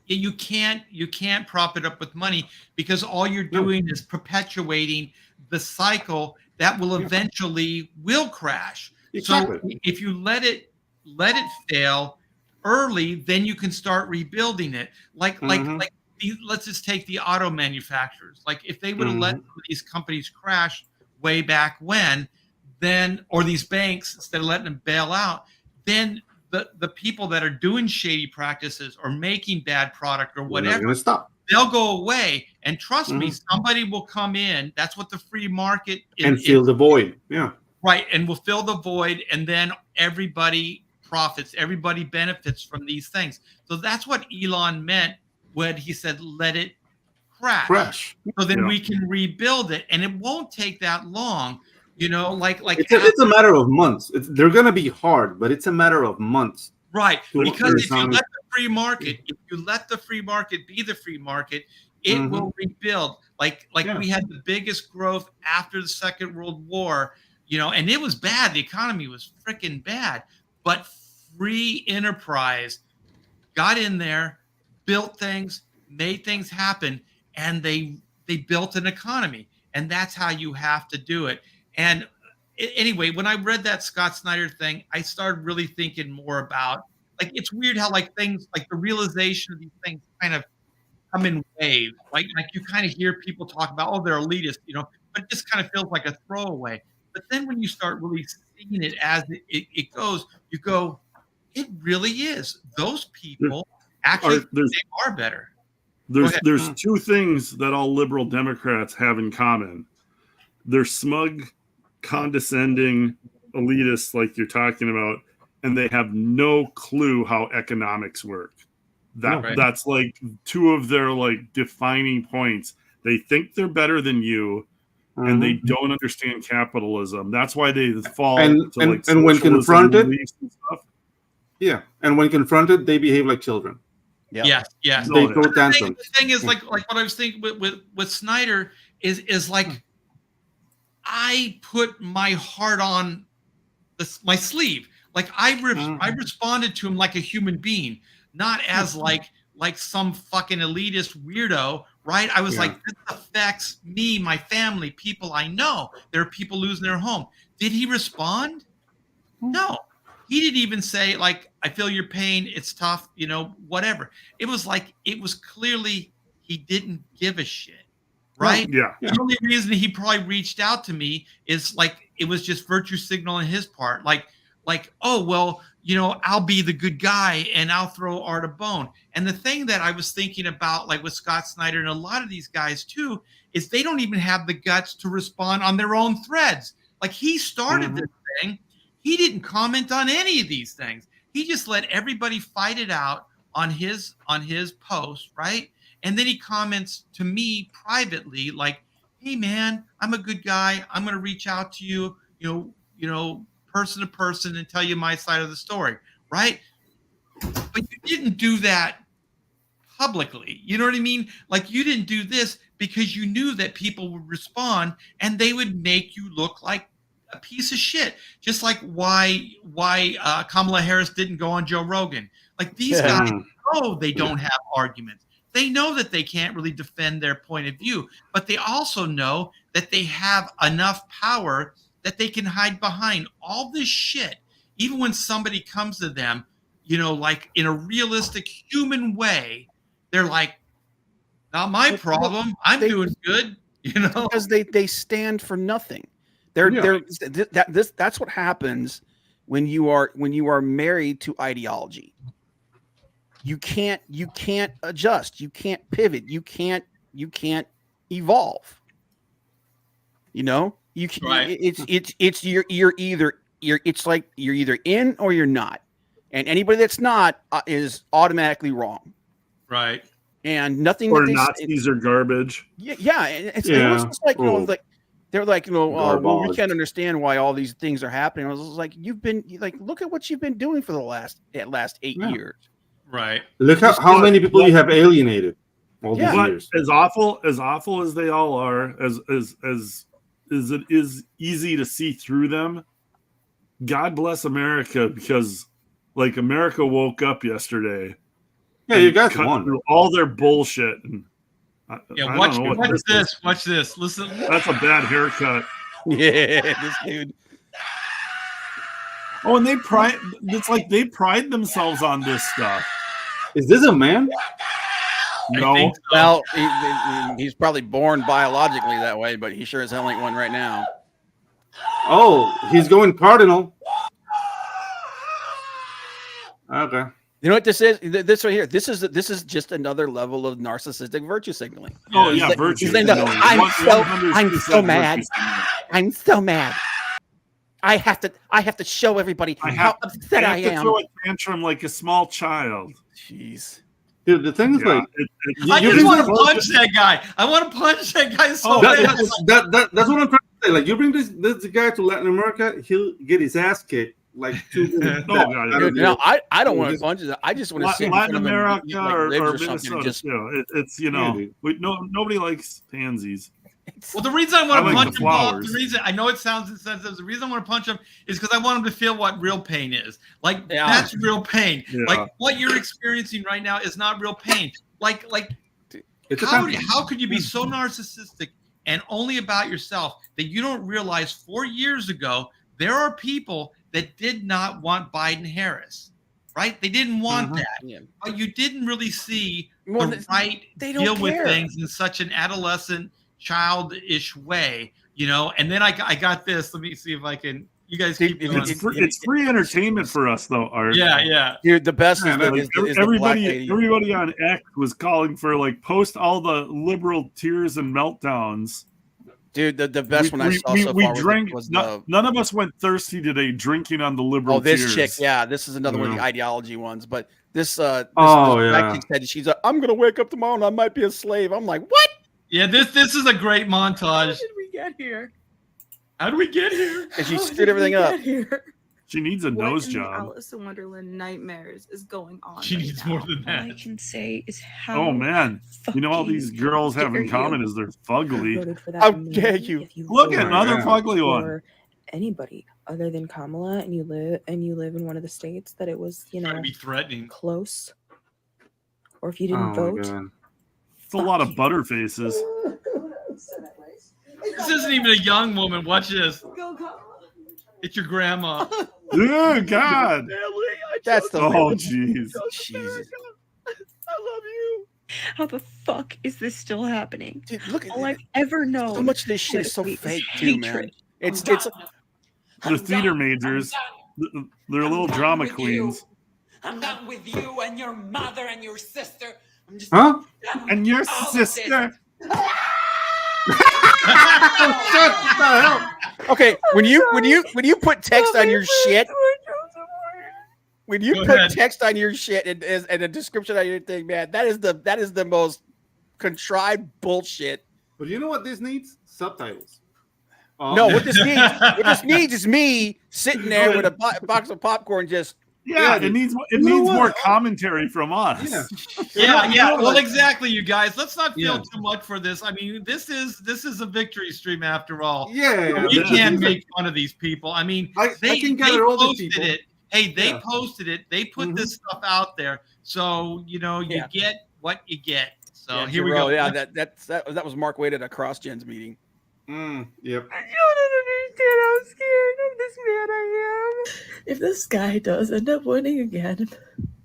you can't prop it up with money because all you're doing is perpetuating the cycle that will eventually will crash. Exactly. So if you let it fail early, then you can start rebuilding it. Let's just take the auto manufacturers. Like if they would have let these companies crash way back when, then or these banks instead of letting them bail out, then the people that are doing shady practices or making bad product or whatever, they'll go away. And trust me, somebody will come in. That's what the free market is. And fill the void. Yeah. Right. And will fill the void. And then everybody profits. Everybody benefits from these things. So that's what Elon meant when he said, let it crash. So then we can rebuild it. And it won't take that long. It's a matter of months. They're going to be hard, but it's a matter of months. Right. Because if you let the free market be the free market, it will rebuild. We had the biggest growth after the Second World War, and it was bad. The economy was freaking bad. But free enterprise got in there, built things, made things happen, and they built an economy. And that's how you have to do it. And anyway, when I read that Scott Snyder thing, I started really thinking more about it's weird how things like the realization of these things kind of come in waves. Like you kind of hear people talk about, they're elitist, but it just kind of feels like a throwaway. But then when you start really seeing it as it goes, you go, it really is. Those people actually they are better. There's two things that all liberal Democrats have in common. They're smug, condescending elitists like you're talking about, and they have no clue how economics work. That's like two of their defining points. They think they're better than you, and they don't understand capitalism. That's why they fall to and when confronted, and stuff. Yeah, and when confronted, they behave like children. Yeah. Yes. They throw tantrums. The thing is, like what I was thinking with Snyder is like. I put my heart on my sleeve. I responded to him like a human being, not as like some fucking elitist weirdo, right? I was like, this affects me, my family, people I know. There are people losing their home. Did he respond? No. He didn't even say I feel your pain. It's tough, whatever. It was clearly he didn't give a shit. Right? Yeah. The only reason he probably reached out to me is it was just virtue signal on his part. I'll be the good guy and I'll throw Art a bone. And the thing that I was thinking about, with Scott Snyder and a lot of these guys too, is they don't even have the guts to respond on their own threads. He started this thing. He didn't comment on any of these things. He just let everybody fight it out on his post, right? And then he comments to me privately, "Hey man, I'm a good guy. I'm going to reach out to you, person to person and tell you my side of the story." Right. But you didn't do that publicly. You know what I mean? Like, you didn't do this because you knew that people would respond and they would make you look like a piece of shit. Just like why Kamala Harris didn't go on Joe Rogan. Like, these guys know they don't have arguments. They know that they can't really defend their point of view, but they also know that they have enough power that they can hide behind all this shit. Even when somebody comes to them, you know, like in a realistic human way, they're like, not my problem. I'm doing good, you know, because they stand for nothing. That's what happens when you are married to ideology. You can't adjust. You can't pivot. You can't evolve. You know, you can. Right. It's you're either in or you're not, and anybody that's not is automatically wrong. Right. And nothing. Or Nazis are garbage. Yeah. It was just like, you know, like they're like, you know, well, we can't understand why all these things are happening. I was like, look at what you've been doing for the last 8 years. Right. Look at how many people you have alienated all these years. As awful as they all are, as it is easy to see through them. God bless America, because like America woke up yesterday. Yeah, you guys cut won through all their bullshit. And watch this. Watch this. Listen. That's a bad haircut. Yeah, this dude. Oh, and it's like they pride themselves on this stuff. Is this a man? No. So. Well, he's probably born biologically that way, but he sure as hell ain't one right now. Oh, he's going cardinal. Okay. You know what this is? This right here. This is just another level of narcissistic virtue signaling. Oh yeah, virtue. I'm so mad. I'm so mad. I have to show everybody how upset I am. Throw a tantrum like a small child. Jeez. Dude, the thing is, like, I just want to punch that guy. I want to punch that guy so bad. That's what I'm trying to say. Like, you bring this guy to Latin America, he'll get his ass kicked. Like, I don't want to punch it. I just want to see Latin America or something. Just it's nobody likes pansies. Well, the reason I want to punch him, flowers. the reason I know it sounds insensitive, the reason I want to punch him is because I want him to feel what real pain is. Like, that's real pain. Yeah. Like, what you're experiencing right now is not real pain. Like how could you be so narcissistic and only about yourself that you don't realize 4 years ago there are people that did not want Biden-Harris, right? They didn't want that. Yeah. But you didn't really see the right deal with things in such an adolescent, childish way, you know. And then I got this. Let me see if I can. You guys keep going. It's free entertainment for us, though, Art. Yeah. Dude, the best is everybody on X was calling for, like, post all the liberal tears and meltdowns. Dude, the best one I saw so far drank, was none of us went thirsty today drinking on the liberal tears. This chick, yeah, this is another one of the ideology ones. But this chick said she's I'm gonna wake up tomorrow and I might be a slave. I'm like, what? Yeah, this is a great montage. How did we get here? How did we get here? And she screwed everything up. She needs a nose job. Alice in Wonderland nightmares is going on. She needs more than that. All I can say is how. Oh man, you know all these girls have in common is they're fugly. How dare you? Look at another fugly one. Anybody other than Kamala, and you live in one of the states that it was, be threatening, close, or if you didn't vote. It's a lot of butterfaces. This isn't even a young woman. Watch this. It's your grandma. Oh God! That's the jeez. Jesus. I love you. How the fuck is this still happening? Dude, look at all I've ever known. So much of this shit is so fake, too, man. It's the theater majors. They're little drama queens. I'm done with you and your mother and your sister. I'm just and your sister. Shut the hell. Okay, when you put text on your shit, when you put text on your shit and a description on your thing, man, that is the most contrived bullshit. But you know what this needs? Subtitles. No, what this needs is me sitting there with a box of popcorn, just Yeah, it needs more commentary from us. Yeah. Well, exactly, you guys. Let's not feel too much for this. I mean, this is a victory stream after all. Yeah. You can't make fun of these people. I mean, they posted it. Hey, they posted it. They put this stuff out there. So, you get what you get. So here we go. Yeah, that was Mark Wade at a CrossGens meeting. Yep. I don't understand how scared of this man I am. If this guy does end up winning again,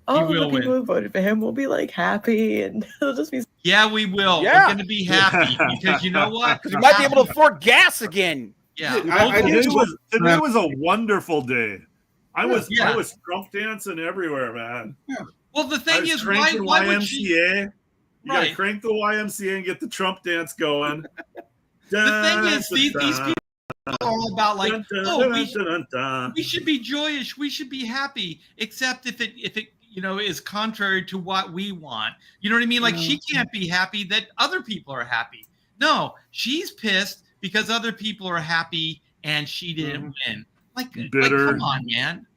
all the people who voted for him will be like happy, and it'll just be. Yeah, we will. We're going to be happy because you know what? You might be able to afford gas again. Yeah, today was a wonderful day. I was Trump dancing everywhere, man. Yeah. Well, the thing is, why would she? You gotta crank the YMCA and get the Trump dance going. The thing is, these people are all about like, we should be joyous, we should be happy, except if it is contrary to what we want. You know what I mean? Like she can't be happy that other people are happy. No, she's pissed because other people are happy and she didn't win. Like come on, man.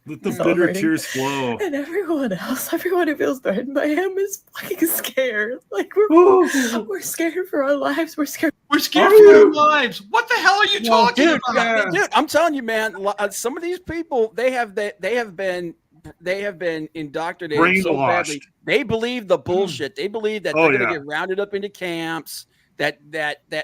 Let the bitter tears flow. And everyone who feels threatened by him is fucking scared. Like we're scared for our lives. We're scared for our lives. What the hell are you talking about? Dude, I'm telling you, man. Some of these people, they have been indoctrinated so badly. They believe the bullshit. They believe that they're gonna get rounded up into camps. That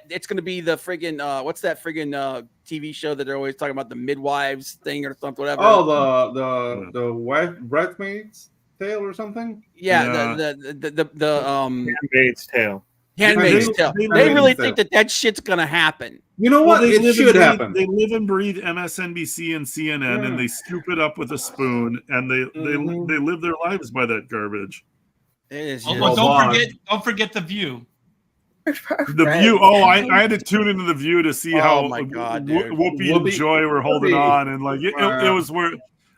it's going to be the friggin' what's that friggin' TV show that they're always talking about, the midwives thing or something, whatever. Oh, the wife bridesmaid's tale or something. Yeah. The Handmaid's Tale. Handmaid's Tale. They really think that shit's going to happen. You know what? It should happen. They live and breathe MSNBC and CNN, and they scoop it up with a spoon, and they live their lives by that garbage. It is. Don't forget The View. The View. Oh, I had to tune into The View to see how my God, Whoopi and Joy were holding on, and like it was worth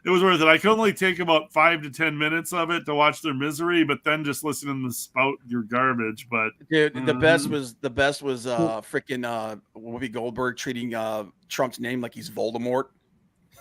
it. I could only take about 5 to 10 minutes of it to watch their misery, but then just listen to them spout your garbage. But dude, the best was freaking Whoopi Goldberg treating Trump's name like he's Voldemort.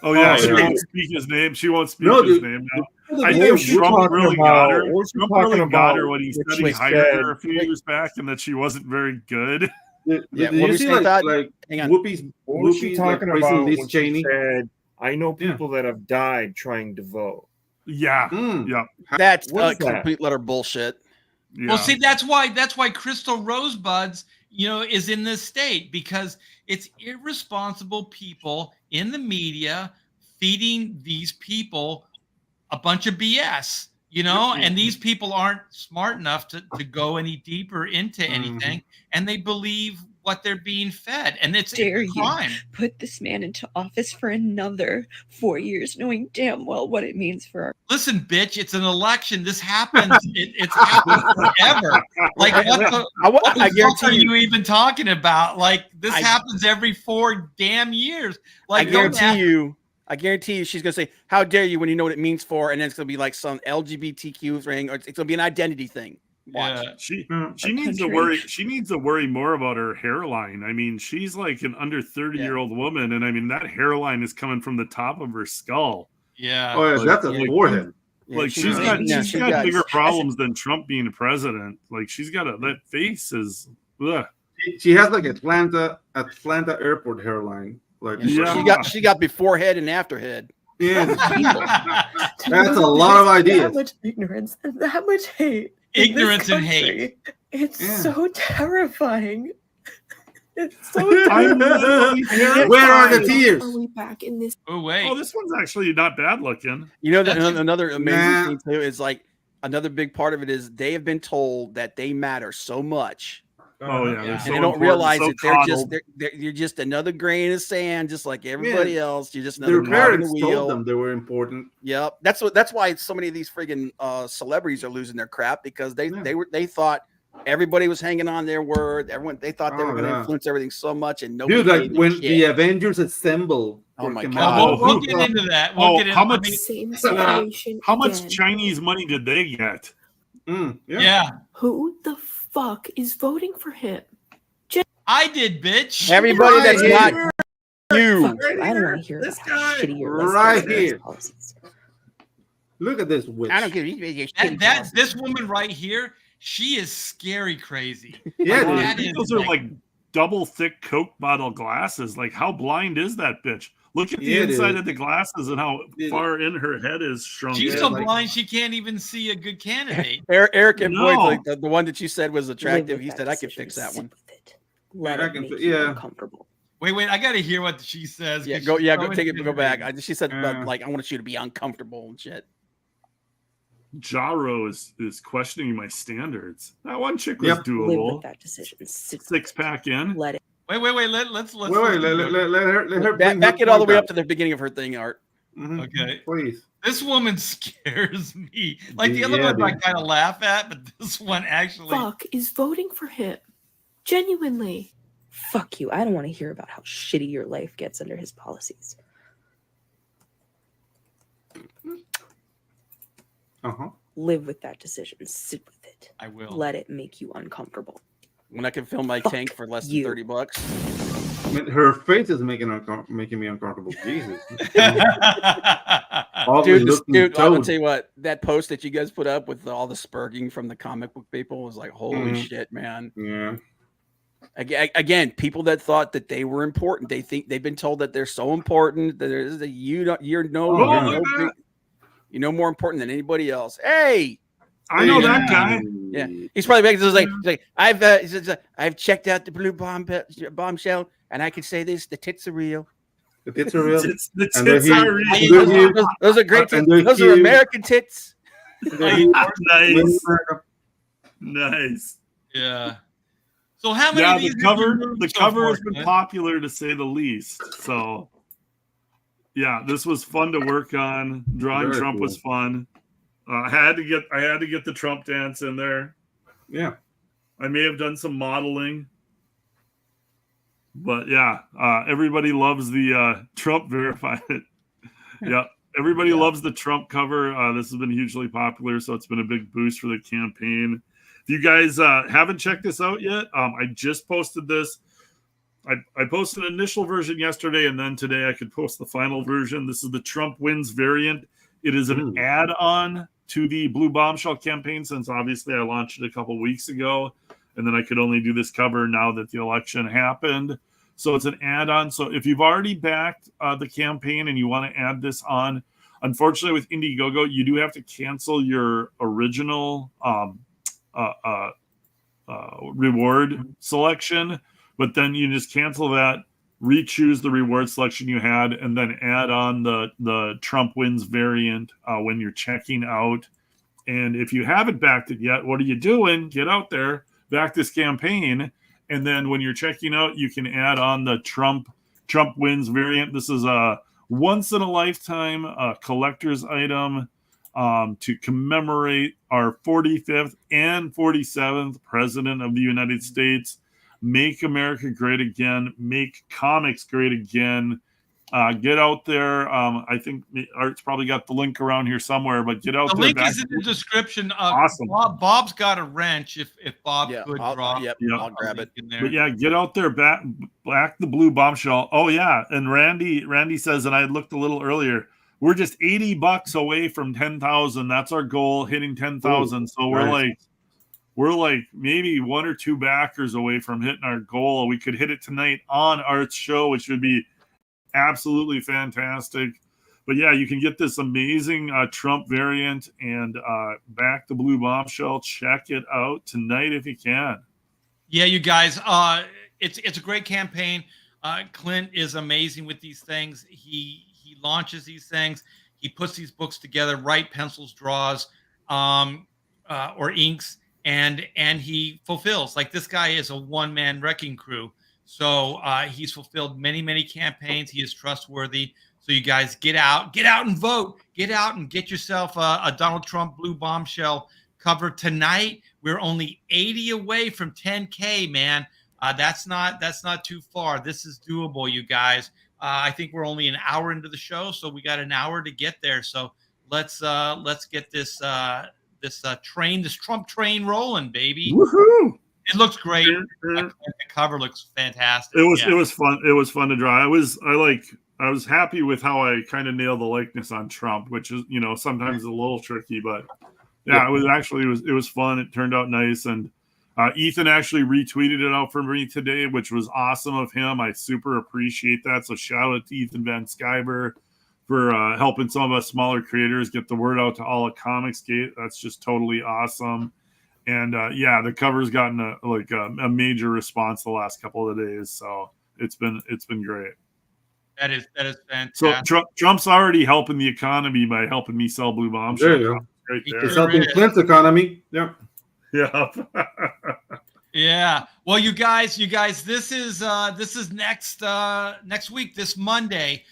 Oh yeah, she won't speak his name. She won't speak his name now. I think Trump really got her. Trump really got her when he said he hired her a few years back, and that she wasn't very good. Did you see like Whoopi talking about when she said, I know people that have died trying to vote. Yeah. That's complete letter bullshit. Yeah. Well, see, that's why Crystal Rosebuds, is in this state, because it's irresponsible people in the media feeding these people a bunch of BS, and these people aren't smart enough to go any deeper into anything, and they believe what they're being fed, and it's a crime. Put this man into office for another 4 years, knowing damn well what it means for our. Listen, bitch, it's an election. This happens. It's happened forever. Like, what the fuck are you even talking about? Like, this happens every 4 damn years. Like, I guarantee you she's going to say, how dare you, when you know what it means for, and then it's going to be like some LGBTQ thing, or it's going to be an identity thing. Watch. Yeah. She needs to worry. She needs to worry more about her hairline. I mean, she's like an under 30-year-old woman, and I mean that hairline is coming from the top of her skull. Yeah. Oh, yeah, that's a forehead. Like she's got bigger problems than Trump being president. Like she's got that face is. Ugh. She has like Atlanta airport hairline. Like she got before head and after head. Yeah. That's a lot of ideas. That much ignorance and that much hate. Ignorance and hate. It's so terrifying. It's so Where are the tears? Are we back in this? Oh wait. Oh, this one's actually not bad looking. Another amazing thing too is like another big part of it is they have been told that they matter so much. Oh yeah, and they don't realize that you're just another grain of sand, just like everybody else. You're just another. Their parents told them they were important. Yep, that's why so many of these friggin' celebrities are losing their crap, because they thought everybody was hanging on their word. They thought they were going to influence everything so much, and nobody. Dude, like when the Avengers assemble. Oh my God! We'll get into that. How much Chinese money did they get? Yeah. Who the fuck is voting for him? I did, bitch. Everybody that's not you. I don't want to hear this about how guy shitty your right here. policies are. Look at this witch. I don't give you this woman right here. She is scary crazy. Yeah, those are like double thick Coke bottle glasses. Like, how blind is that bitch? Look at the inside of the glasses and how far in her head is shrunk. She's so blind she can't even see a good candidate. Eric and Boyd, like the one that you said was attractive. He said I could fix that one. Let it make you uncomfortable. Wait, I gotta hear what she says. Go back. She said like I want you to be uncomfortable and shit. Jaro is questioning my standards. That one chick was doable. Live with that decision. Six pack in. Let it. Wait. Let's let her back it all the way up to the beginning of her thing, Art. Mm-hmm. Okay, please. This woman scares me. Like the other one, I kind of laugh at, but this one actually. Fuck is voting for him. Genuinely. Fuck you. I don't want to hear about how shitty your life gets under his policies. Live with that decision. Sit with it. I will. Let it make you uncomfortable. When I can fill my tank for less than $30. I mean, her face is making me uncomfortable. Jesus. Dude, I'll tell you what, that post that you guys put up with all the spurging from the comic book people was like, holy shit, man. Yeah. Again, people that thought that they were important, they think they've been told that they're so important that you're more important than anybody else. Hey, I know that guy. Yeah, he's probably making this like I've checked out the blue bombshell, and I can say this: the tits are real. The tits are real. The tits are real. Those are great tits. Those are American tits. Nice. Yeah. So how many? Yeah, of these the cover has been popular to say the least. So, yeah, this was fun to work on. Drawing Trump was fun. I had to get the Trump dance in there. Yeah, I may have done some modeling, but yeah, everybody loves the Trump verified. Yeah, everybody loves the Trump cover. This has been hugely popular, so it's been a big boost for the campaign. If you guys haven't checked this out yet, I just posted this. I posted an initial version yesterday, and then today I could post the final version. This is the Trump wins variant. It is an add-on to the Blue Bombshell campaign, since obviously I launched it a couple weeks ago, and then I could only do this cover now that the election happened. So it's an add-on. So if you've already backed the campaign and you want to add this on, unfortunately with Indiegogo, you do have to cancel your original reward selection, but then you just cancel that, re-choose the reward selection you had, and then add on the Trump wins variant when you're checking out. And if you haven't backed it yet, what are you doing? Get out there, back this campaign, and then when you're checking out, you can add on the Trump wins variant. This is a once in a lifetime collector's item to commemorate our 45th and 47th president of the United States. Make America great again. Make comics great again. Get out there. I think Art's probably got the link around here somewhere, but get out there. The link is in the description. Awesome. Bob's got a wrench if Bob could draw. I'll grab it. In there. But yeah, get out there, back the Blue Bombshell. Oh yeah, and Randy says, and I looked a little earlier, we're just $80 away from 10,000. That's our goal, hitting 10,000. So we're like maybe one or two backers away from hitting our goal. We could hit it tonight on Art's show, which would be absolutely fantastic. But yeah, you can get this amazing Trump variant and back the Blue Bombshell. Check it out tonight if you can. Yeah, you guys, it's a great campaign. Clint is amazing with these things. He launches these things. He puts these books together, write pencils, draws, or inks, and he fulfills. Like, this guy is a one-man wrecking crew. So he's fulfilled many campaigns. He is trustworthy. So you guys get out and vote. Get out and get yourself a Donald Trump Blue Bombshell cover tonight. We're only 80 away from 10K, man. That's not too far. This is doable, you guys. I think we're only an hour into the show, so we got an hour to get there. So let's get this Trump train rolling, baby. Woohoo! It looks great. The cover looks fantastic. It was fun. It was fun to draw. I was happy with how I kind of nailed the likeness on Trump, which is, you know, sometimes a little tricky, but yeah, it was fun. It turned out nice. And Ethan actually retweeted it out for me today, which was awesome of him. I super appreciate that. So shout out to Ethan Van Skyber for helping some of us smaller creators get the word out to all of Comicsgate. That's just totally awesome. And yeah, the cover's gotten a major response the last couple of days. So it's been great. That is fantastic. So Trump's already helping the economy by helping me sell Blue Bombshell. There you go. Right there. It's helping Clint's economy. Yeah. Yeah. Yeah. Well, you guys, this is next week, this Monday.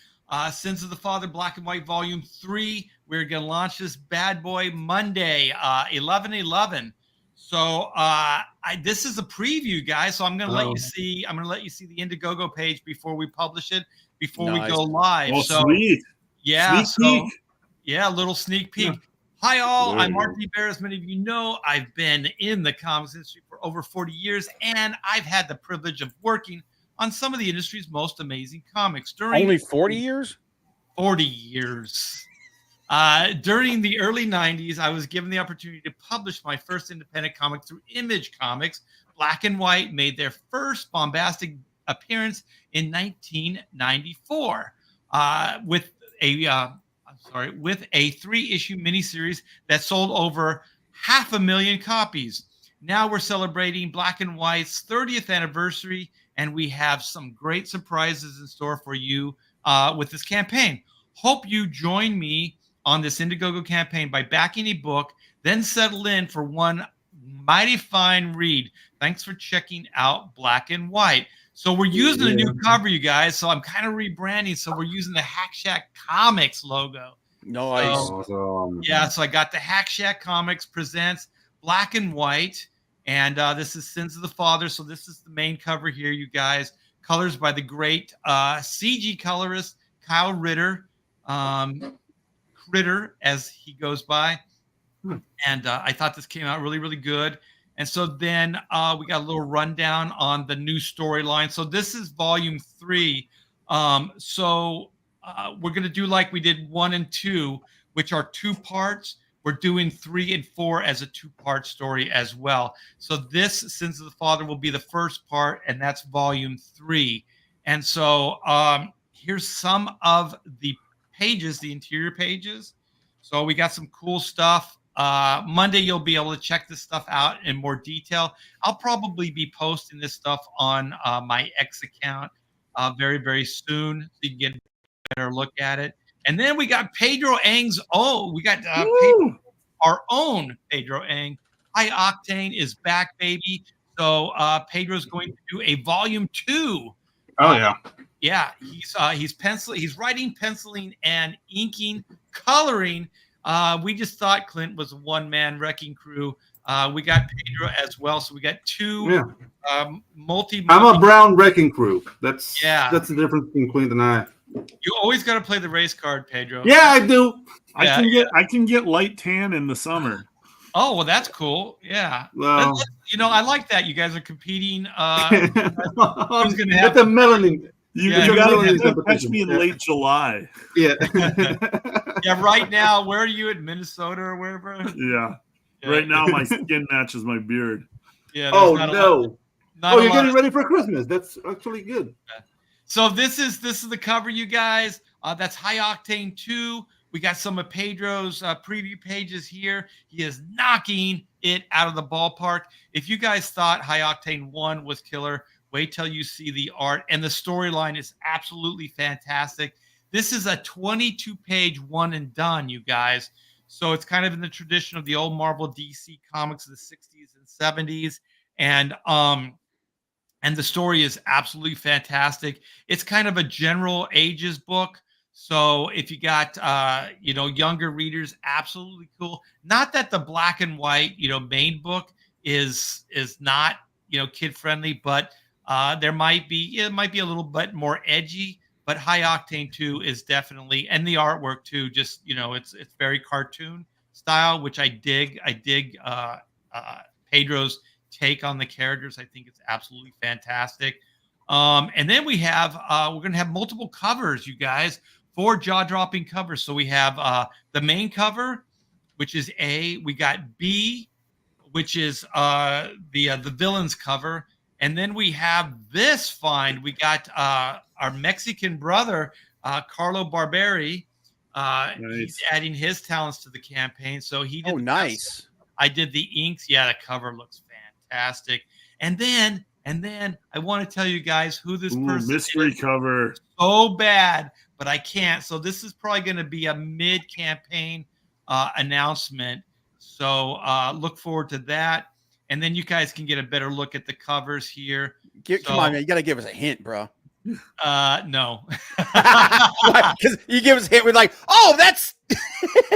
Sins of the Father, Black and White, Volume 3. We're gonna launch this bad boy Monday, 11/11. So this is a preview, guys. So I'm gonna let you see. I'm gonna let you see the Indiegogo page before we publish it, before we go live. Oh, so sweet. yeah, sneak peek. Yeah, a little sneak peek. Yeah. Hi all, I'm Mark D. Bear. As many of you know, I've been in the comics industry for over 40 years, and I've had the privilege of working on some of the industry's most amazing comics. Only 40 years? 40 years. During the early 90s, I was given the opportunity to publish my first independent comic through Image Comics. Black and White made their first bombastic appearance in 1994 with a 3-issue miniseries that sold over 500,000 copies. Now we're celebrating Black and White's 30th anniversary, and we have some great surprises in store for you with this campaign. Hope you join me on this Indiegogo campaign by backing a book, then settle in for one mighty fine read. Thanks for checking out Black and White. So we're using a new cover, you guys. So I'm kind of rebranding. So we're using the Hack Shack Comics logo. Nice. Awesome. Yeah, so I got the Hack Shack Comics presents Black and White, and this is Sins of the Father. So this is the main cover here, you guys. Colors by the great CG colorist Kyle Ritter, Critter as he goes by. And I thought this came out really, really good. And so then we got a little rundown on the new storyline. So this is volume 3. So we're going to do like we did 1 and 2, which are 2 parts. We're doing 3 and 4 as a 2-part story as well. So this Sins of the Father will be the first part, and that's volume 3. And so here's some of the pages, the interior pages. So we got some cool stuff. Monday, you'll be able to check this stuff out in more detail. I'll probably be posting this stuff on my X account very, very soon, so you can get a better look at it. And then we got Pedro Ang's we got our own Pedro Ang. High Octane is back, baby. So Pedro's going to do a volume 2. Oh yeah. Yeah, he's writing, penciling, and inking, coloring. We just thought Clint was a one-man wrecking crew. We got Pedro as well, so we got 2 multi. I'm a brown wrecking crew. That's the difference between Clint and I. You always got to play the race card, Pedro. Yeah, I do. I can get light tan in the summer. Oh, well, that's cool. Yeah. Well, I like that. You guys are competing. Who's gonna have the melanin? You gotta catch me in late July. Yeah. Yeah. Right now, where are you, in Minnesota or wherever? Yeah. Right now, my skin matches my beard. Yeah. Oh no. You're getting ready for Christmas. That's actually good. So this is the cover, you guys. That's High Octane 2. We got some of Pedro's preview pages here. He is knocking it out of the ballpark. If you guys thought High Octane 1 was killer, wait till you see the art. And the storyline is absolutely fantastic. This is a 22-page one and done, you guys. So it's kind of in the tradition of the old Marvel DC comics of the 60s and 70s. And the story is absolutely fantastic. It's kind of a general ages book. So if you got, younger readers, absolutely cool. Not that the Black and White, main book is not, kid friendly, but it might be a little bit more edgy. But High Octane 2 is definitely, and the artwork too, just, it's very cartoon style, which I dig. I dig Pedro's take on the characters. I think it's absolutely fantastic. And then we have we're going to have multiple covers, you guys, 4 jaw-dropping covers. So we have the main cover, which is A. We got B, which is the villain's cover. And then we have this find. We got our Mexican brother, Carlo Barberi. Nice. He's adding his talents to the campaign. So he did. Oh, nice. I did the inks. Yeah, the cover looks fantastic. And then I want to tell you guys who this person mystery is. Cover. So bad, but I can't. So this is probably going to be a mid-campaign announcement. So look forward to that. And then you guys can get a better look at the covers here. Come on, man. You got to give us a hint, bro. No. Because you give us a hint, we're like, oh, that's.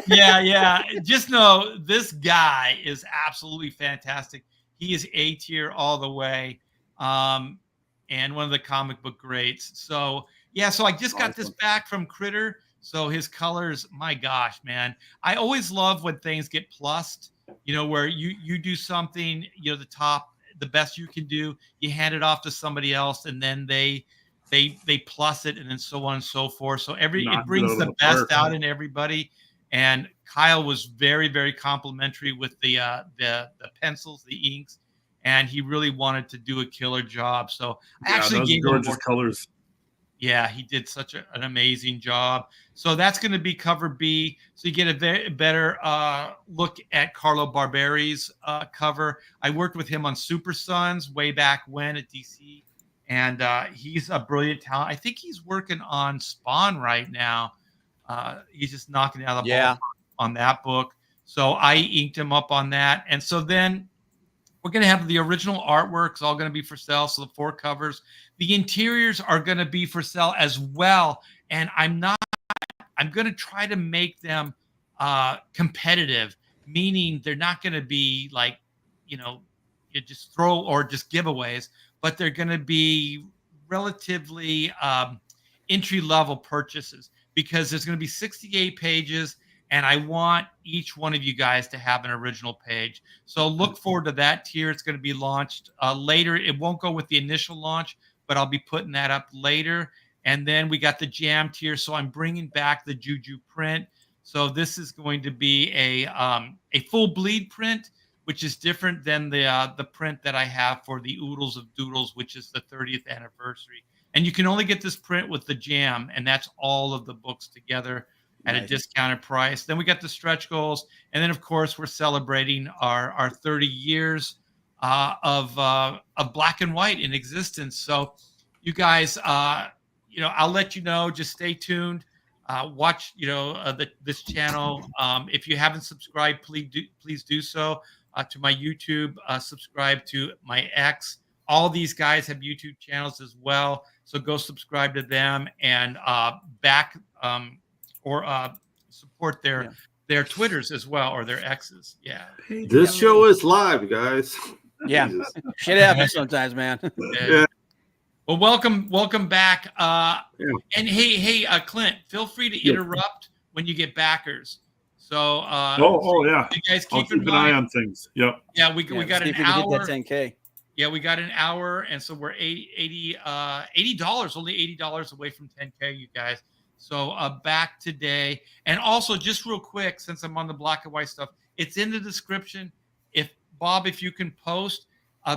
yeah. Just know this guy is absolutely fantastic. He is A tier all the way. And one of the comic book greats. So, yeah, so I just got this back from Critter. So his colors, my gosh, man. I always love when things get plussed, where you do something, the best you can do, you hand it off to somebody else, and then they plus it, and then so on and so forth. So it brings the best out in everybody. And Kyle was very, very complimentary with the pencils, the inks, and he really wanted to do a killer job. So I actually gave him gorgeous colors. Yeah, he did such an amazing job. So that's going to be cover B. So you get a better look at Carlo Barberi's cover. I worked with him on Super Sons way back when at DC, and he's a brilliant talent. I think he's working on Spawn right now. He's just knocking it out of the ball on that book. So I inked him up on that. And so then we're going to have the original artwork. It's all going to be for sale. So the 4 covers. The interiors are going to be for sale as well. And I'm going to try to make them competitive, meaning they're not going to be like, you just throw or just giveaways, but they're going to be relatively entry-level purchases, because there's going to be 68 pages, and I want each one of you guys to have an original page. So look forward to that tier. It's going to be launched later. It won't go with the initial launch, but I'll be putting that up later. And then we got the Jam tier. So I'm bringing back the Juju print. So this is going to be a full bleed print, which is different than the print that I have for the Oodles of Doodles, which is the 30th anniversary. And you can only get this print with the Jam, and that's all of the books together at a discounted price. Then we got the stretch goals. And then, of course, we're celebrating our 30 years of Black and White in existence. So you guys, I'll let you know. Just stay tuned. Watch, this channel. If you haven't subscribed, please do so to my YouTube. Subscribe to my X. All these guys have YouTube channels as well. So go subscribe to them and support their Twitters as well, or their X's. Yeah. This show is live, guys. Yeah. Shit happens sometimes, man. Yeah. Well, welcome back. And hey, Clint, feel free to interrupt when you get backers. So yeah. You guys keep an eye on things. Yep. Yeah, we got an hour. Hit that 10K. Yeah, we got an hour, and so we're $80, only $80 away from 10K, you guys. So back today. And also, just real quick, since I'm on the Black and White stuff, it's in the description. If you can post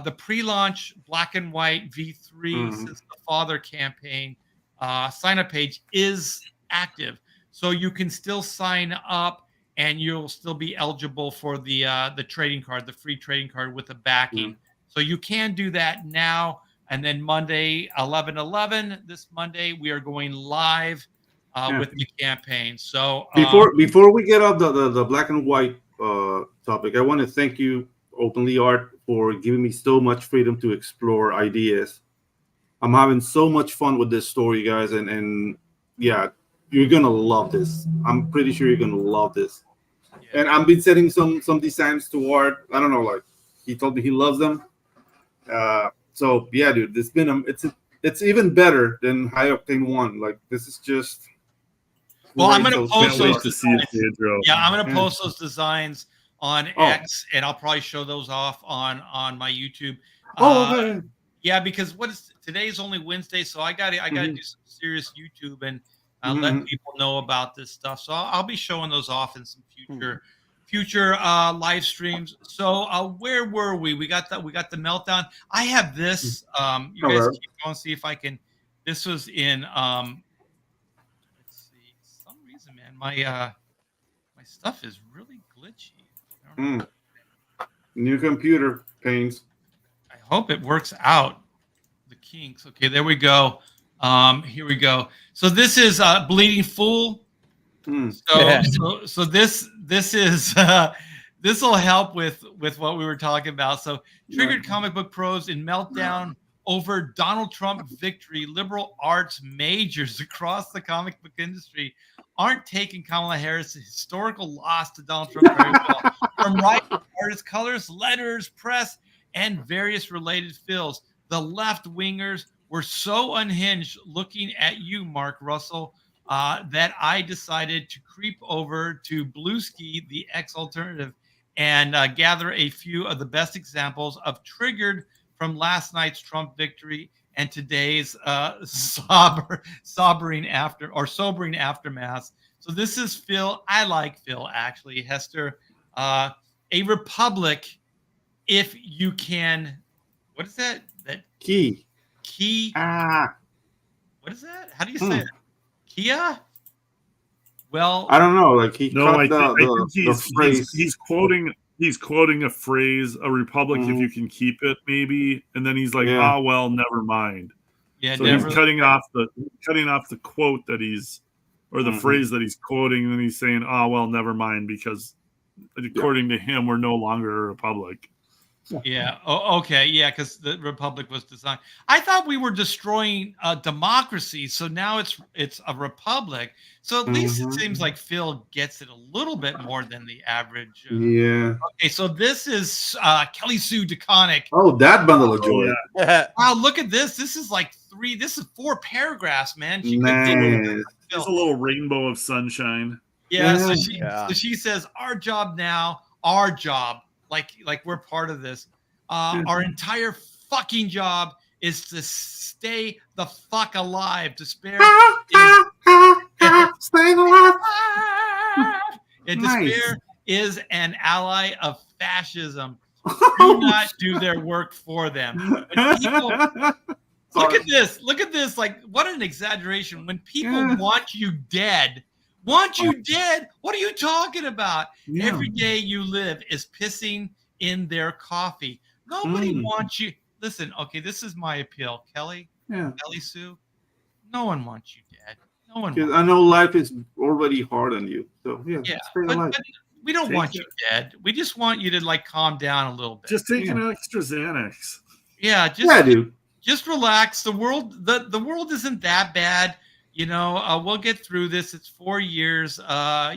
the pre-launch Black and White V3 Since the Father campaign sign-up page is active. So you can still sign up, and you'll still be eligible for the trading card, the free trading card with the backing. So you can do that now. And then Monday, 11/11, this Monday, we are going live with the campaign. So before we get off the Black and White topic, I want to thank you, Openly Art, for giving me so much freedom to explore ideas. I'm having so much fun with this story, guys, and yeah, you're gonna love this. I'm pretty sure you're gonna love this. Yeah. And I've been setting some designs to Art. I don't know, like he told me he loves them. So yeah, dude, it's even better than High Octane 1. Like this is just. Well, I'm gonna post those. To see it, Pedro. Yeah, I'm gonna post those designs on X, and I'll probably show those off on my YouTube. Okay. Yeah, because what is today's only Wednesday, so I gotta do some serious YouTube and let people know about this stuff. So I'll be showing those off in some future live streams. So where were we? We got the meltdown. I have this. You guys keep going, see if I can. This was in let's see. For some reason, man, my stuff is really glitchy. New computer pains. I hope it works out. The kinks. Okay, there we go. Here we go. So this is Bleeding Fool. So this is this will help with what we were talking about. So triggered comic book pros in meltdown over Donald Trump victory. Liberal arts majors across the comic book industry aren't taking Kamala Harris' historical loss to Donald Trump very well. From right artists, colors, letters, press, and various related fields, the left-wingers were so unhinged looking at you, Mark Russell, that I decided to creep over to Bluesky, the ex-alternative, and gather a few of the best examples of triggered from last night's Trump victory and today's sobering aftermath. So this is Phil. I like Phil, actually, Hester. A republic, if you can. What is that? That key. What is that? How do you say it? Kia? Well, I don't know. Like he I think he's quoting a phrase, a republic if you can keep it, maybe, and then he's like, well, never mind. Yeah, so he's cutting off the quote that he's, or the phrase that he's quoting, and then he's saying, well, never mind, because according to him, we're no longer a republic. Yeah. Oh, okay. Yeah, because the republic was designed. I thought we were destroying democracy, so now it's a republic. So at least it seems like Phil gets it a little bit more than the average. Okay, so this is Kelly Sue DeConnick. Oh, that bundle of joy. Wow, look at this. This is 4 paragraphs, man. There's a little rainbow of sunshine. Yeah. So she says, our job now, like we're part of this. Our entire fucking job is to stay the fuck alive. Despair staying alive. And despair is an ally of fascism. Do not do their work for them. Look at this. Like, what an exaggeration. When people want you dead. What are you talking about? Every day you live is pissing in their coffee. Nobody wants you. Listen, okay, this is my appeal, Kelly. Kelly Sue. No one wants you dead. No one. I know life is already hard on you. So but we don't want you dead. We just want you to calm down a little bit. Just take an extra Xanax. Yeah, dude. Just relax. The world isn't that bad. We'll get through this. It's 4 years. A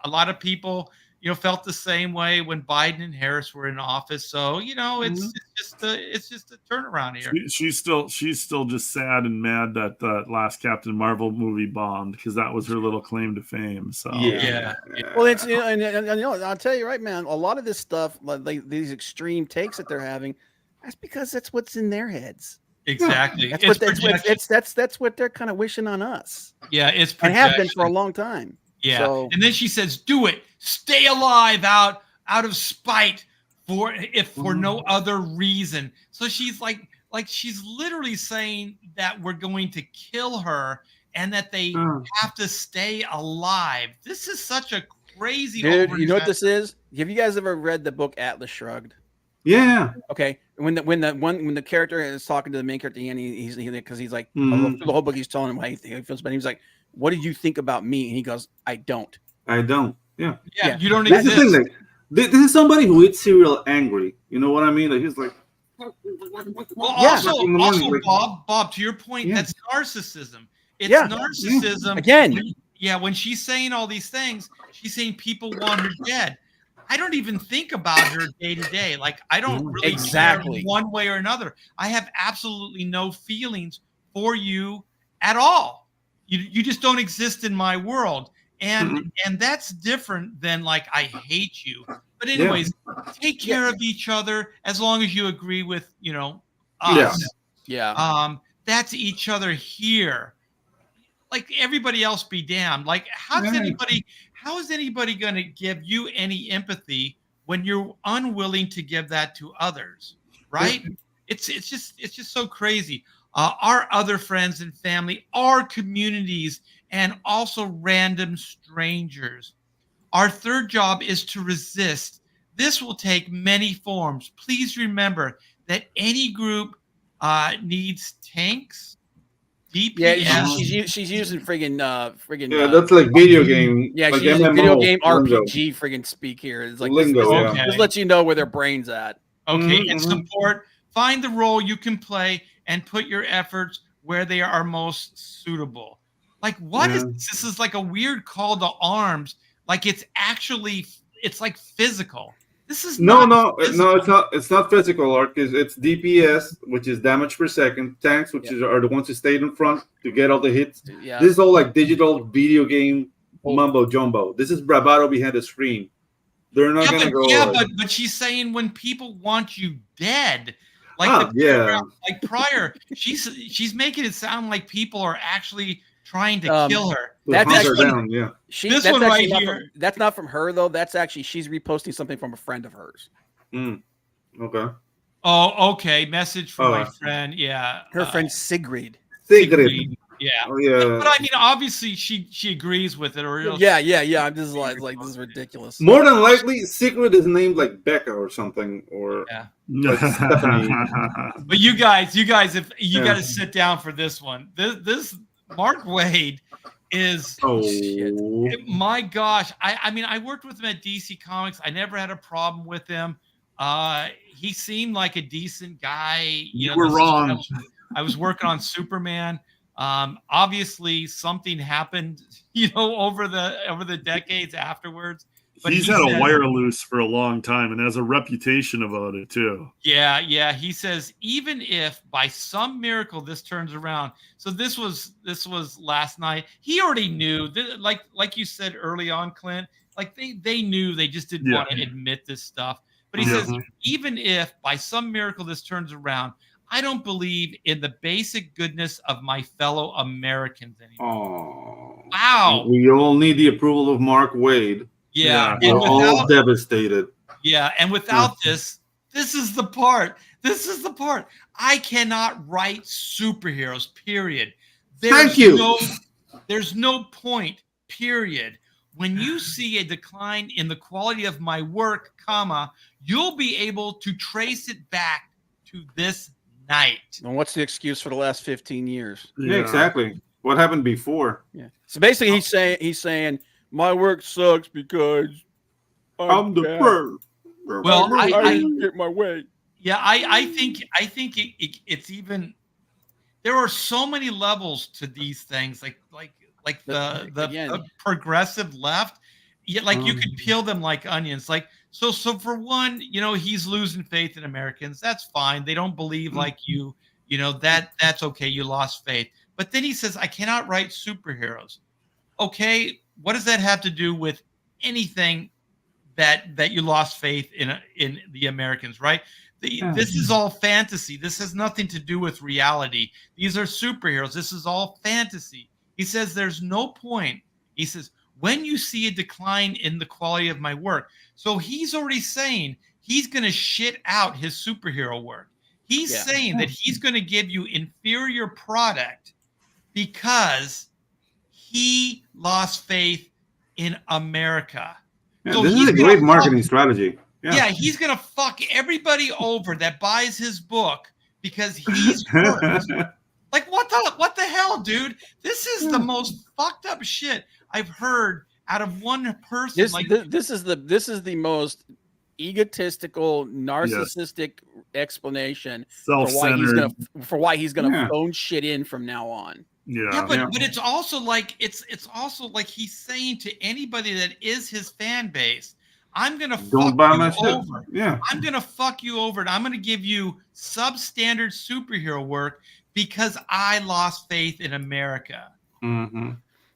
lot of people, felt the same way when Biden and Harris were in office. So, it's just a turnaround here. She's still just sad and mad that the last Captain Marvel movie bombed, because that was her little claim to fame. So yeah. Well, it's and I'll tell you right, man. A lot of this stuff, like these extreme takes that they're having, that's because that's what's in their heads. Exactly. That's what they're kind of wishing on us. Yeah, it's and have been for a long time. Yeah. So, and then she says, "Do it. Stay alive out of spite for no other reason." So she's like she's literally saying that we're going to kill her and that they have to stay alive. This is such a crazy. Dude, you know what this is? Have you guys ever read the book Atlas Shrugged? Yeah. Okay. When the character is talking to the main character, and he's like the whole book he's telling him how he feels, but he was like, "What do you think about me?" And he goes, "I don't." Yeah. You don't That's exist. the thing, this is somebody who eats cereal angry. You know what I mean? Like he's like. Well, also, Bob, to your point, that's narcissism. It's narcissism again. When she's saying all these things, she's saying people want her dead. I don't even think about her day to day. Like, I don't really care one way or another. I have absolutely no feelings for you at all. You just don't exist in my world. And that's different than I hate you. But anyways, take care of each other as long as you agree with, us. Yeah. That's each other here. Like everybody else be damned. Like how is anybody going to give you any empathy when you're unwilling to give that to others? Right? It's just so crazy. Our other friends and family, our communities, and also random strangers. Our third job is to resist. This will take many forms. Please remember that any group needs tanks, DPS. Yeah, she's using friggin'. Yeah, that's like video game. Yeah, like she's using MMO, video game lingo. RPG friggin' speak here. It's like lingo. This lets you know where their brain's at. Okay, and support. Find the role you can play and put your efforts where they are most suitable. Like, what is this? This is like a weird call to arms. Like it's like physical. This is no, it's not physical, Ark. It's DPS, which is damage per second. Tanks, which are the ones who stayed in front to get all the hits. Yeah. This is all like digital video game mumbo jumbo. This is bravado behind the screen. They're not gonna go. Yeah, but she's saying when people want you dead, like like prior, she's making it sound like people are actually trying to kill her. That's actually this one right here. That's not from her though. That's actually she's reposting something from a friend of hers. Okay. Oh, okay. Message from my friend. Yeah, her friend Sigrid. Yeah. Oh, yeah. But I mean, obviously, she agrees with it, or yeah. I'm just like this is ridiculous. More than likely, Sigrid is named like Becca or something, or like Stephanie. But you guys, if you got to sit down for this one, this Mark Waid is my gosh. I mean, I worked with him at DC Comics. I never had a problem with him. He seemed like a decent guy. You were wrong. I was working on Superman. Obviously something happened, over the decades afterwards. But he's had a wire loose for a long time and has a reputation about it too. Yeah. He says, even if by some miracle this turns around. So this was last night. He already knew that, like you said early on, Clint, like they knew, they just didn't want to admit this stuff. But he says, even if by some miracle this turns around, I don't believe in the basic goodness of my fellow Americans anymore. Oh, wow. We all need the approval of Mark Waid. Yeah. We're all devastated. Yeah. And without this is the part. I cannot write superheroes, period. Thank you. There's no point, period. When you see a decline in the quality of my work, you'll be able to trace it back to this night. And what's the excuse for the last 15 years? Yeah, exactly. What happened before? Yeah. So basically, he's saying my work sucks because I'm the first. Well, I didn't get my way. Yeah, I think it's even. There are so many levels to these things, like the progressive left. Yeah, like you could peel them like onions. Like so for one, he's losing faith in Americans. That's fine. They don't believe like you. That's okay. You lost faith. But then he says, I cannot write superheroes. Okay, what does that have to do with anything that you lost faith in the Americans, right? This is all fantasy. This has nothing to do with reality. These are superheroes. This is all fantasy. He says there's no point. He says, when you see a decline in the quality of my work. So he's already saying he's going to shit out his superhero work. He's saying that he's going to give you inferior product because he lost faith in America. Yeah, so this is a great marketing strategy. Yeah, he's going to fuck everybody over that buys his book because he's hurt. Like, what the hell, dude? This is the most fucked up shit I've heard out of one person. This is the most egotistical, narcissistic explanation for why he's gonna phone shit in from now on. But it's also like he's saying to anybody that is his fan base, I'm gonna fuck you over. Yeah, I'm gonna fuck you over, and I'm gonna give you substandard superhero work because I lost faith in America. Mm-hmm.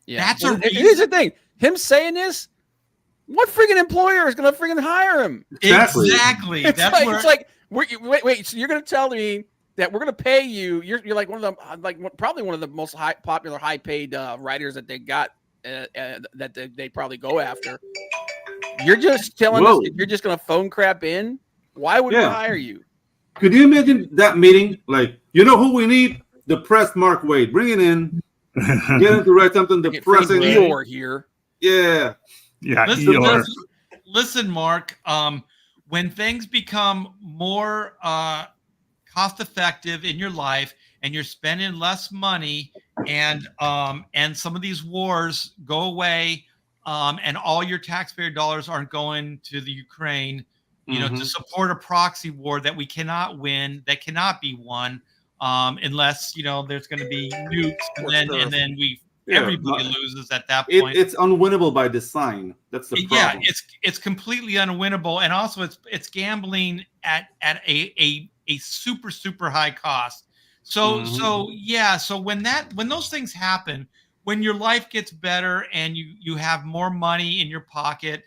Yeah, that's a reason. Here's the thing: him saying this, what freaking employer is gonna freaking hire him? Exactly. It's like, wait. So you're gonna tell me that we're going to pay you. You're like probably one of the most popular, high paid writers that they got that they probably go after. You're just telling us that you're just going to phone crap in. Why would we hire you? Could you imagine that meeting? Like, you know who we need? The press Mark Wade. Bring it in. Get him to write something depressing. Eeyore here. Yeah. Listen, Mark. When things become more cost effective in your life, and you're spending less money, and some of these wars go away, and all your taxpayer dollars aren't going to the Ukraine, to support a proxy war that we cannot win, that cannot be won, unless there's going to be nukes, and then everybody loses at that point. It's unwinnable by design. That's the problem. Yeah, it's completely unwinnable, and also it's gambling at a super high cost. So when those things happen, when your life gets better and you have more money in your pocket,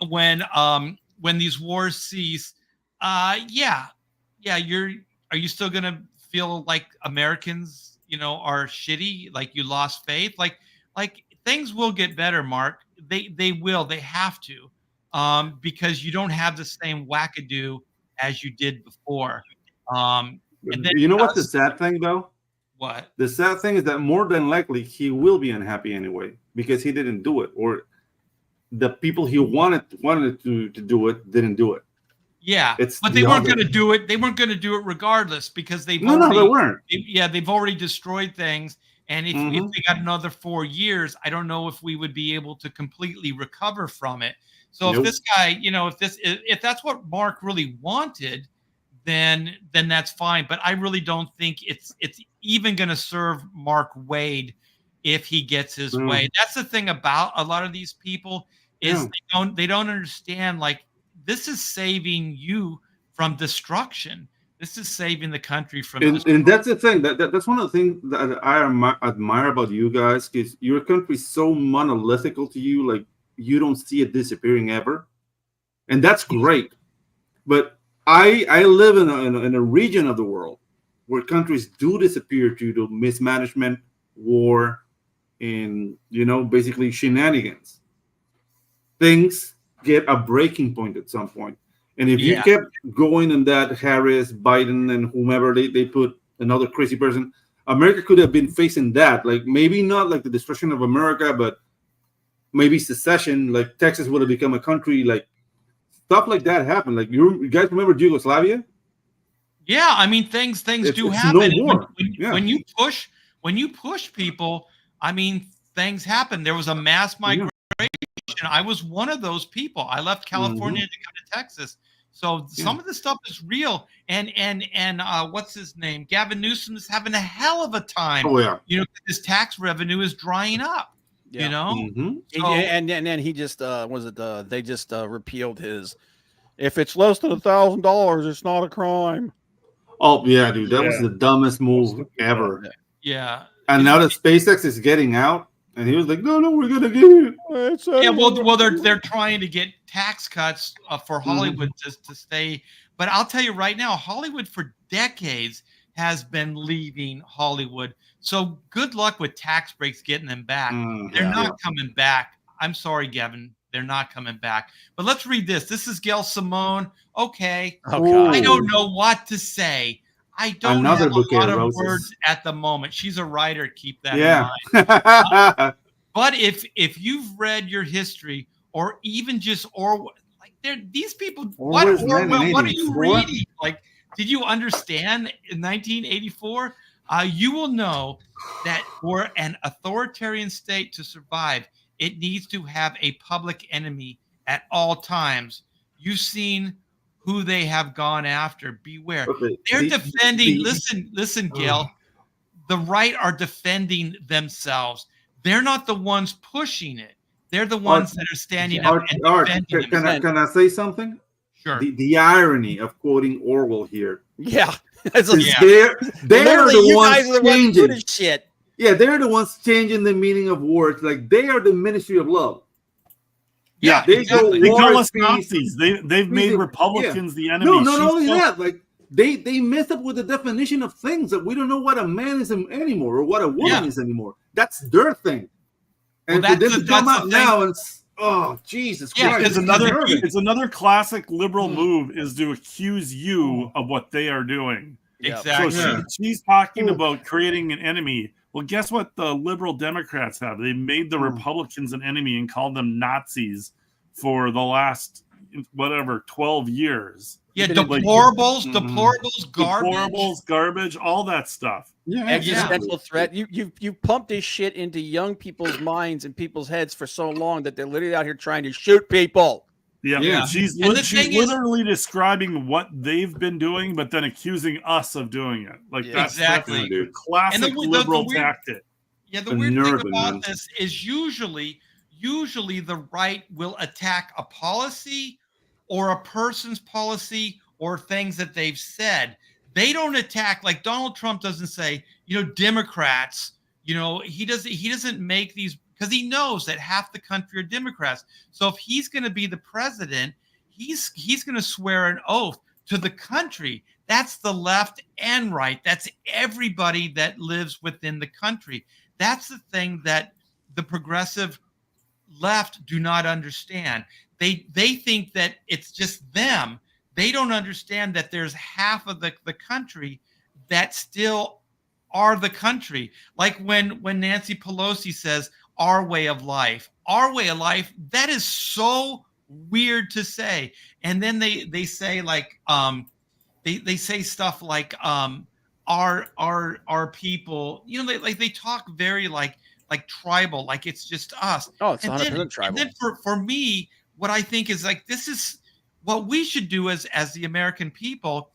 when these wars cease, are you still gonna feel like Americans are shitty, like you lost faith? Like things will get better, Mark. They will. They have to, because you don't have the same wackadoo as you did before. And then you know what's the sad thing, though? What? The sad thing is that more than likely he will be unhappy anyway because he didn't do it, or the people he wanted to do it didn't do it. Yeah, but they weren't going to do it. They weren't going to do it regardless because they weren't. They've already destroyed things. And if they got another 4 years, I don't know if we would be able to completely recover from it. So if this guy, if that's what Mark really wanted, then that's fine. But I really don't think it's even going to serve Mark Wade if he gets his way. That's the thing about a lot of these people is they don't understand, like, this is saving you from destruction. This is saving the country from destruction. And that's the thing. That's one of the things that I admire about you guys, because your country is so monolithical to you. Like, you don't see it disappearing ever. And that's great. But I live in a region of the world where countries do disappear due to mismanagement, war, and, basically shenanigans. Things get a breaking point at some point. And if you kept going in that Harris, Biden, and whomever they put another crazy person, America could have been facing that. Like, maybe not like the destruction of America, but maybe secession. Like, Texas would have become a country. Like, stuff like that happened. Like, you guys remember Yugoslavia? Yeah, I mean, things do happen. No war. When you push people, I mean, things happen. There was a mass migration. I was one of those people. I left California to come to Texas. So some of this stuff is real. And what's his name? Gavin Newsom is having a hell of a time. Oh, yeah. His tax revenue is drying up. And then he just they just repealed his, if it's less than $1,000, it's not a crime. Oh yeah, dude, that was the dumbest move ever. Yeah. And now that SpaceX is getting out, and he was like, "No, we're gonna get it." Well, they're trying to get tax cuts for Hollywood to stay. But I'll tell you right now, Hollywood for decades has been leaving Hollywood. So good luck with tax breaks getting them back. They're not coming back. I'm sorry, Gavin. They're not coming back. But let's read this. This is Gail Simone. Okay. I don't know what to say. I don't have a lot of words at the moment. She's a writer. Keep that in mind. But if you've read your history, or even just these people, what are you reading? Like, did you understand in 1984? You will know that for an authoritarian state to survive, it needs to have a public enemy at all times. You've seen who they have gone after. Beware. They're defending. Listen, Gail. The right are defending themselves. They're not the ones pushing it. They're the ones that are standing up and defending themselves. Can I say something? Sure. The irony of quoting Orwell here. Yeah. They're the ones changing shit. Yeah, they're the ones changing the meaning of words. Like, they are the Ministry of Love. Yeah, they call us Nazis. They've made Republicans the enemy. No, not only that. Like, they messed up with the definition of things that we don't know what a man is anymore or what a woman is anymore. That's their thing. And well, for them to come out now and Jesus Christ! It's another classic liberal move is to accuse you of what they are doing. Exactly. So she's talking about creating an enemy. Well, guess what the liberal Democrats have? They made the Republicans an enemy and called them Nazis for the last 12 years. Yeah, deplorables, garbage, all that stuff. Yeah, existential threat. You pumped this shit into young people's minds and people's heads for so long that they're literally out here trying to shoot people. Yeah. She's literally describing what they've been doing, but then accusing us of doing it. Like that's a classic liberal tactic. Yeah, the weird thing about this is usually the right will attack a policy or a person's policy or things that they've said. They don't attack, like Donald Trump doesn't say, Democrats, he doesn't make these, because he knows that half the country are Democrats. So if he's going to be the president, he's going to swear an oath to the country. That's the left and right. That's everybody that lives within the country. That's the thing that the progressive left do not understand. They think that it's just them. They don't understand that there's half of the country that still are the country. Like when Nancy Pelosi says our way of life, that is so weird to say. And then they say like they say stuff like our people, they talk very like tribal, like it's just us. Oh, it's 100% tribal. And then for me, what I think is like, this is what we should do as the American people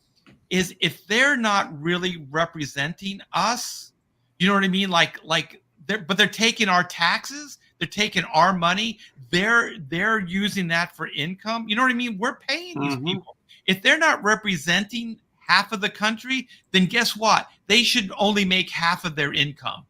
is, if they're not really representing us, you know what I mean? Like they're taking our taxes, they're taking our money, they're using that for income. You know what I mean? We're paying these people. If they're not representing half of the country, then guess what? They should only make half of their income.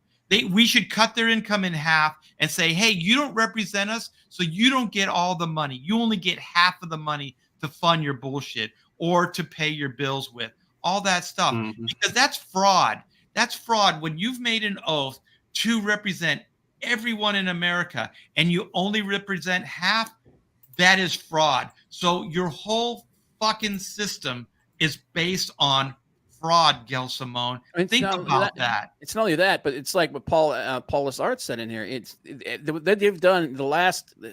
We should cut their income in half and say, hey, you don't represent us, so you don't get all the money. You only get half of the money to fund your bullshit or to pay your bills with, all that stuff. Because that's fraud. That's fraud when you've made an oath to represent everyone in America and you only represent half. That is fraud. So your whole fucking system is based on fraud, Gail Simone. Think about that. It's not only that, but it's like what Paulus Art said in here. It's that they've done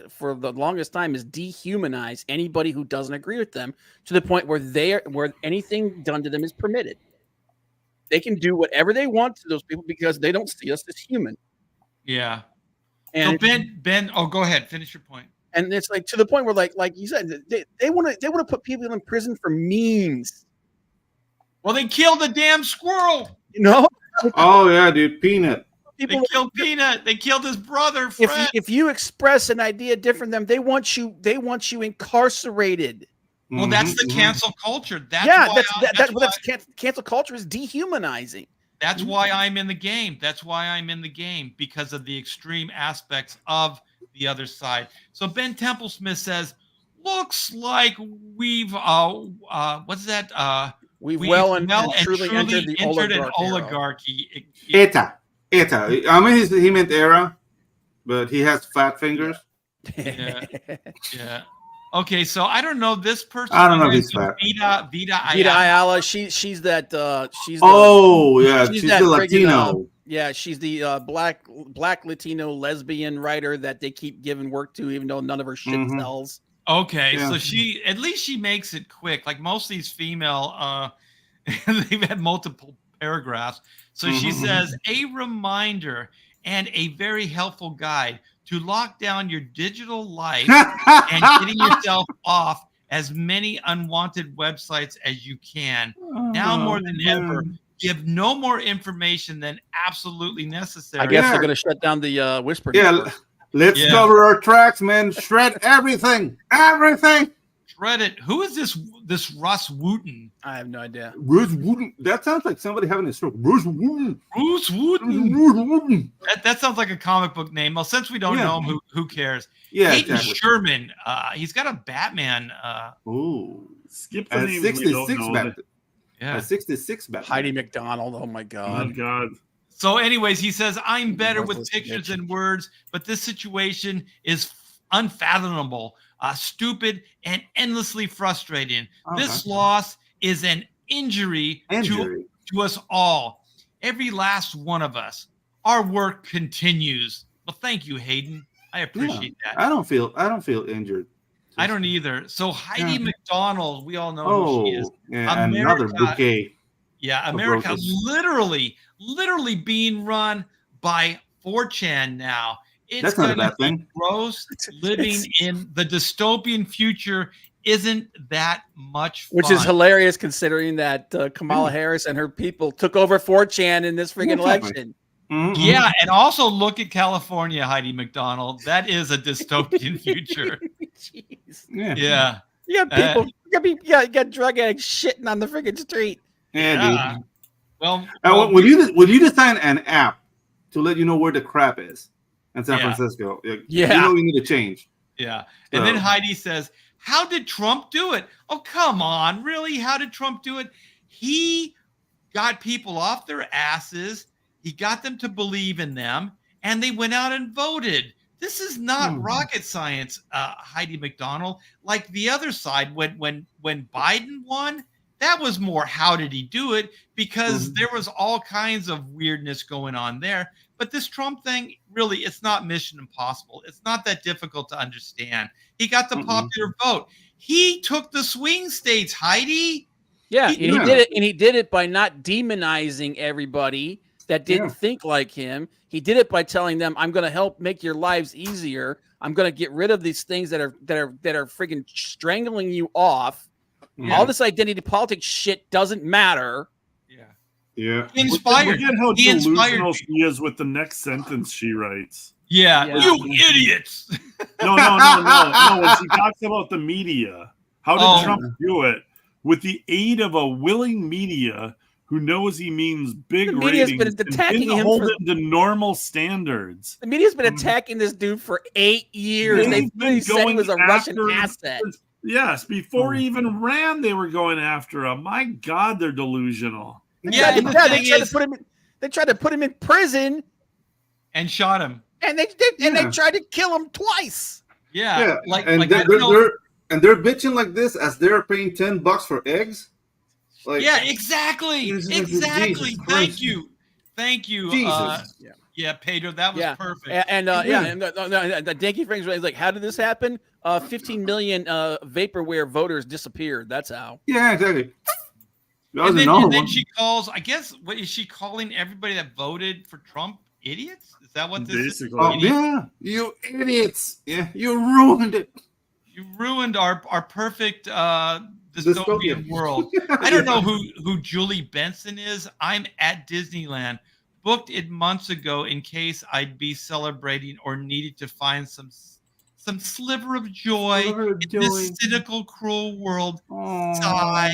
for the longest time is dehumanize anybody who doesn't agree with them, to the point where anything done to them is permitted. They can do whatever they want to those people because they don't see us as human. Yeah. And so Ben, go ahead, finish your point. And it's like to the point where like you said, they want to put people in prison for memes. Well, they killed the damn squirrel. Oh yeah, dude, Peanut. They killed Peanut. They killed his brother, Fred. If you express an idea different than them, they want you incarcerated. Well, that's the cancel culture. Cancel culture is dehumanizing. That's why I'm in the game. That's why I'm in the game, because of the extreme aspects of the other side. So Ben Templesmith says, looks like we've what's that? We've well and truly entered an oligarchy. Eta. I mean, he meant era, but he has fat fingers. Yeah. Okay, so I don't know this person. I don't know if he's fat. Vita Ayala. She's that. She's the Latino. She's the black Latino lesbian writer that they keep giving work to, even though none of her shit sells. Okay, so at least she makes it quick. Like most of these female, they've had multiple paragraphs. So she says, a reminder and a very helpful guide to lock down your digital life and getting yourself off as many unwanted websites as you can. Now more than ever, give no more information than absolutely necessary. I guess they're going to shut down the Whisper. Yeah, let's cover our tracks, man. Shred everything. Shred it. Who is this Russ Wooten? I have no idea. Bruce Wooten. That sounds like somebody having a stroke. Bruce Wooten. That sounds like a comic book name. Well, since we don't know him, who cares? Yeah, Hayden Sherman. He's got a Batman. Skip the name. 66 back. Yeah. 66 back. Heidi McDonald. Oh my God. Oh God. So, anyways, he says, I'm better with pictures than words, but this situation is unfathomable, stupid, and endlessly frustrating. Okay. This loss is an injury. To us all. Every last one of us. Our work continues. Well, thank you, Hayden. I appreciate that. I don't feel injured. I don't either. So Heidi McDonald, we all know who she is. Yeah, another bouquet. Yeah, America literally being run by 4chan now. That's not a bad thing. Gross. Living in the dystopian future isn't that much fun. Which is hilarious considering that Kamala Harris and her people took over 4chan in this friggin' election. Mm-hmm. Yeah, and also look at California, Heidi McDonald. That is a dystopian future. Jeez. Yeah. You got people, you got drug addicts shitting on the friggin' street. Yeah, dude. Well, would you design an app to let you know where the crap is in San Francisco? Yeah. You know you need to change. Yeah. And then Heidi says, how did Trump do it? Oh, come on. Really? How did Trump do it? He got people off their asses. He got them to believe in them, and they went out and voted. This is not rocket science, Heidi McDonald. Like the other side, when Biden won, that was more how did he do it, because there was all kinds of weirdness going on there. But this Trump thing, really, it's not mission impossible. It's not that difficult to understand. He got the popular vote. He took the swing states, Heidi. Yeah, he did it, and he did it by not demonizing everybody that didn't think like him. He did it by telling them, "I'm going to help make your lives easier. I'm going to get rid of these things that are friggin' strangling you off. All this identity politics shit doesn't matter." Yeah. He inspired. Look at how delusional she is with the next sentence she writes. Yeah. You idiots. No. When she talks about the media, how did Trump do it? With the aid of a willing media who knows he means big ratings been attacking him hold him to normal standards. The media's been attacking this dude for 8 years. They've been said he was a Russian asset. Yes, before he even ran, they were going after him. My God, they're delusional. They tried to put him in prison and shot him. And they tried to kill him twice. Yeah. They're bitching like this as they're paying $10 for eggs. Like, yeah, exactly. Exactly. Thank you. Pedro, that was perfect. And Danky Frank's like, how did this happen? 15 million vaporware voters disappeared. That's how. Yeah, exactly. And then she calls, I guess, what is she calling everybody that voted for Trump idiots? Is that what this is? Oh, yeah, you idiots. Yeah, you ruined it. You ruined our perfect dystopian world. I don't know who Julie Benson is. I'm at Disneyland. Booked it months ago in case I'd be celebrating or needed to find some sliver of joy in this cynical, cruel world. Sigh.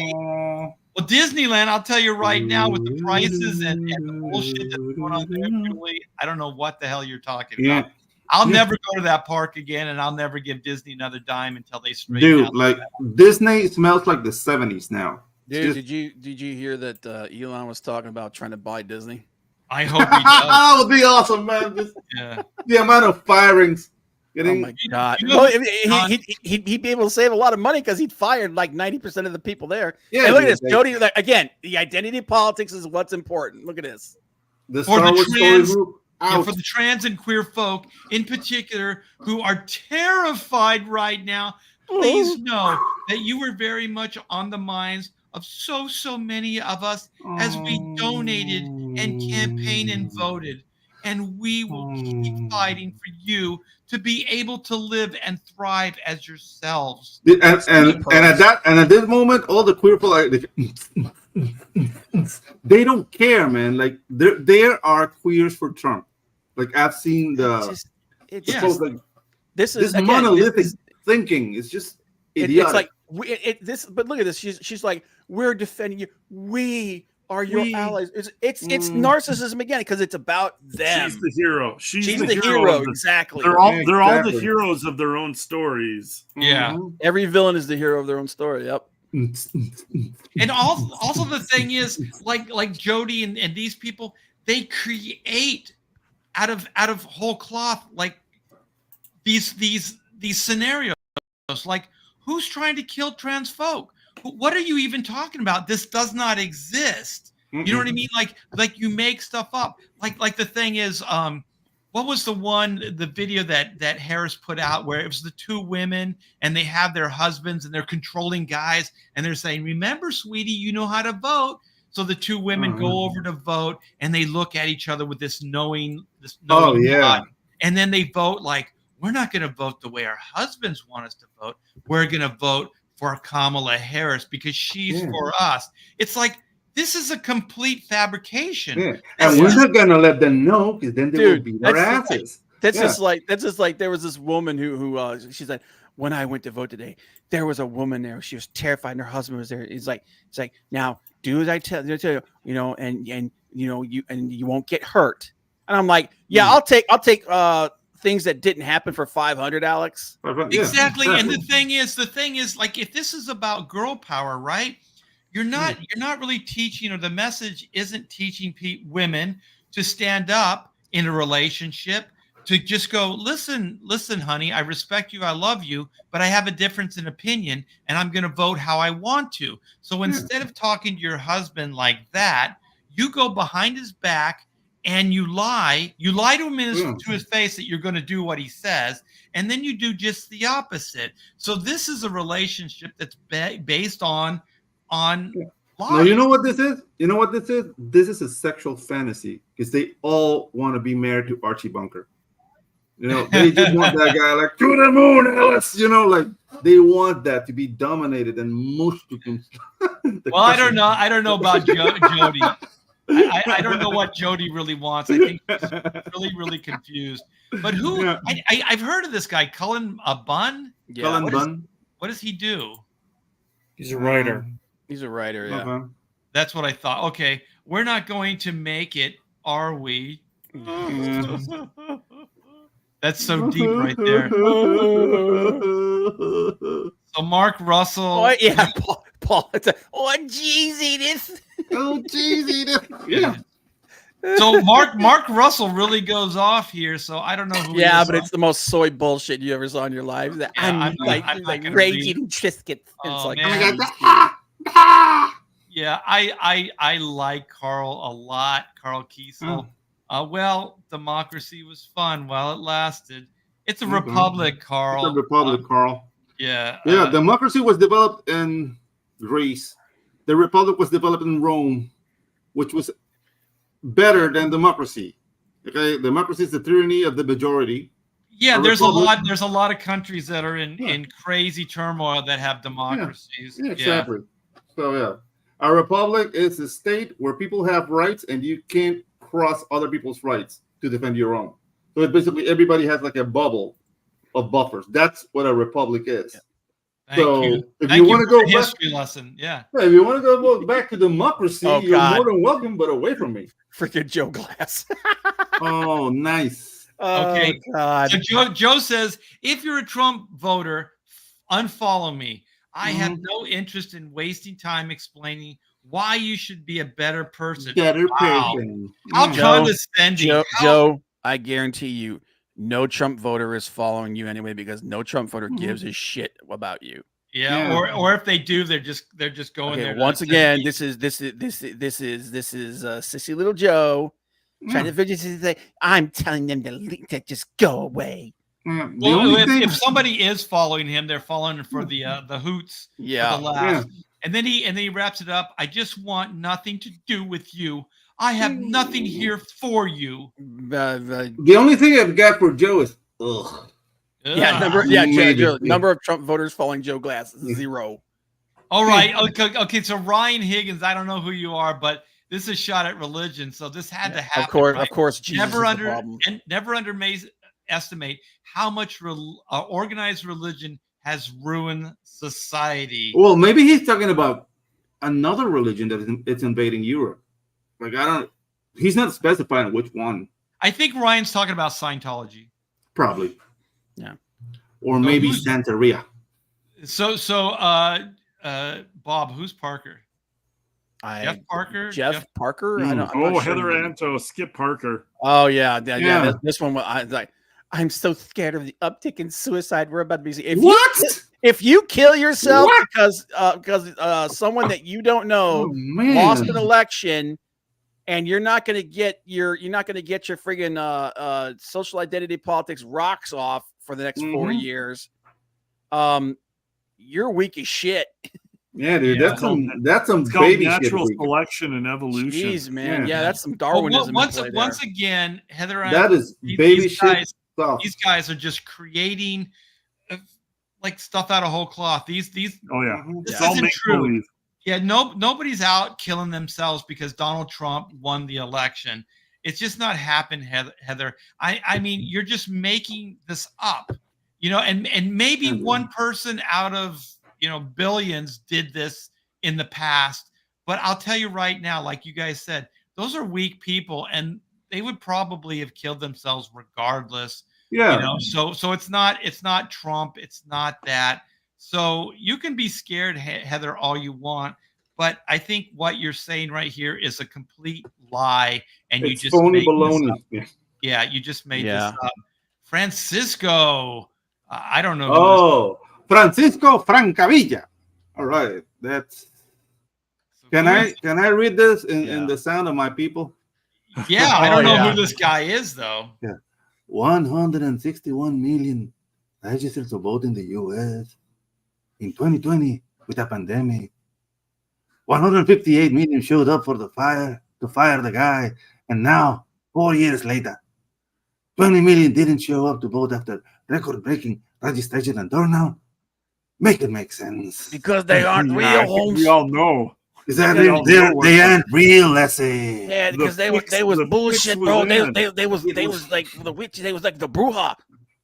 Well, Disneyland, I'll tell you right now, with the prices and the bullshit that's going on there, Julie, I don't know what the hell you're talking about. I'll never go to that park again, and I'll never give Disney another dime until they straighten out. Dude, like Disney smells like the 70s now. Dude, did you hear that Elon was talking about trying to buy Disney? I hope he does. That would be awesome, man. The amount of firings. Oh my God! He'd be able to save a lot of money because he'd fired like 90% of the people there. Yeah, and look at this, Jody. Like, again, the identity politics is what's important. Look at this. For the trans and queer folk in particular who are terrified right now, please know that you were very much on the minds of so many of us as we donated and campaigned and voted. And we will keep fighting for you to be able to live and thrive as yourselves. And at this moment, all the queer people they don't care, man. Like there are queers for Trump. Like I've seen this is monolithic thinking. It's just idiotic. It's like but look at this. She's like, we're defending you. We are your allies. It's narcissism again because it's about them. She's the hero. She's the hero. Exactly. They're all the heroes of their own stories. Yeah. Every villain is the hero of their own story. Yep. And also the thing is, like Jody and these people, they create out of whole cloth like these scenarios. Like, who's trying to kill trans folk? What are you even talking about? This does not exist. You know what I mean? Like you make stuff up. Like the thing is, what was the video that Harris put out where it was the two women and they have their husbands and they're controlling guys and they're saying, remember, sweetie, you know how to vote. So the two women go over to vote and they look at each other with this knowing nod, and then they vote like, we're not going to vote the way our husbands want us to vote. We're going to vote for Kamala Harris because she's for us. It's like, this is a complete fabrication. Yeah. And we're not going to let them know because then they will beat their asses. That's just like there was this woman who she's like, when I went to vote today, there was a woman there. She was terrified and her husband was there. It's like, now do as I tell you, and you won't get hurt. And I'm like, yeah, I'll take things that didn't happen for 500, Alex. Exactly. And the thing is like, if this is about girl power, right? You're not really teaching, or the message isn't teaching women to stand up in a relationship, to just go, listen, honey, I respect you, I love you, but I have a difference in opinion, and I'm going to vote how I want to. So instead of talking to your husband like that, you go behind his back and you lie to him to his face that you're going to do what he says, and then you do just the opposite. So this is a relationship that's based on lies. No, you know what this is? This is a sexual fantasy because they all want to be married to Archie Bunker. They just want that guy like, to the moon, Alice. Like they want that to be dominated and mushed. Well, I don't know about Jody. I don't know what Jody really wants. I think she's really confused. But who? Yeah. I've heard of this guy, Cullen Bunn. Yeah. Cullen Bunn. What does he do? He's a writer. He's a writer. Yeah. Okay. That's what I thought. Okay, we're not going to make it, are we? That's so deep right there. So Mark Russell. Oh yeah, Paul. Jeezy this. Oh Jeezy this. Yeah. So Mark Russell really goes off here. So I don't know who. Yeah, but it's the most soy bullshit you ever saw in your life. That I'm like raging Triscuits. Oh, like, man. Yeah, I like Carl a lot. Carl Kiesel. Well, democracy was fun while it lasted. It's a republic, Carl. It's a republic, Carl. Yeah. Yeah, democracy was developed in Greece. The republic was developed in Rome, which was better than democracy. Okay, democracy is the tyranny of the majority. Yeah, there's a lot of countries that are in crazy turmoil that have democracies. Yeah, exactly. So yeah, a republic is a state where people have rights and you can't cross other people's rights to defend your own. So it basically everybody has like a bubble of buffers. That's what a republic is. Yeah. If you want to go history lesson, if you want to go back to democracy, you're more than welcome, but away from me. Freaking Joe Glass. Oh, nice. Okay. Oh, God. So Joe says, if you're a Trump voter, unfollow me. I have no interest in wasting time explaining why you should be a better person. Person. How condescending. Joe, I guarantee you, no Trump voter is following you anyway because no Trump voter gives a shit about you. Yeah. Or if they do, they're just going there. Once again, this is sissy little Joe trying to say, I'm telling them to just go away. Well, if somebody is following him, they're following for the hoots. Yeah. The laughs. And then he wraps it up. I just want nothing to do with you. I have nothing here for you. The only thing I've got for Joe is ugh. Yeah, number of Trump voters following Joe Glass 0. All right. Okay. So Ryan Higgins, I don't know who you are, but this is a shot at religion. So this had to happen. Of course. Jesus never underestimate how much organized religion has ruined society. Well, maybe he's talking about another religion that it's invading Europe. Like he's not specifying which one. I think Ryan's talking about Scientology. Probably. Yeah. Or maybe Santeria. So Bob, who's Parker? Jeff Parker. Jeff Parker. I'm not sure. Heather Anto, Skip Parker. Oh yeah. This one. I was like, I'm so scared of the uptick in suicide. We're about to be. If you kill yourself because someone that you don't know lost an election, and you're not going to get your friggin' social identity politics rocks off for the next 4 years, you're weak as shit. Yeah, dude, that's some baby natural shit. Selection and evolution. Jeez, man, that's some Darwinism. Once again, Heather, that is baby shit stuff. These guys are just creating like stuff out of whole cloth. These. Oh yeah, this isn't true. Yeah, nobody's out killing themselves because Donald Trump won the election. It's just not happened, Heather. I mean, you're just making this up, and maybe one person out of billions did this in the past, but I'll tell you right now, like you guys said, those are weak people, and they would probably have killed themselves regardless. Yeah. So it's not Trump. It's not that. So you can be scared, Heather, all you want, but I think what you're saying right here is a complete lie, and you just phony baloney. Yeah, you just made this up. Francisco, I don't know. Oh, Francisco Francavilla. All right, that's. Can I read this in the sound of my people? Yeah, I don't know who this guy is though. Yeah, 161 million registered to vote in the U.S. in 2020 with a pandemic. 158 million showed up for to fire the guy, and now 4 years later, 20 million didn't show up to vote after record-breaking registration and turnout. Make it make sense. Because they aren't real, Holmes. We all know. Exactly. They aren't real, let's say. Yeah, because they was bullshit, bro. They was like the witch. They was like the bruja.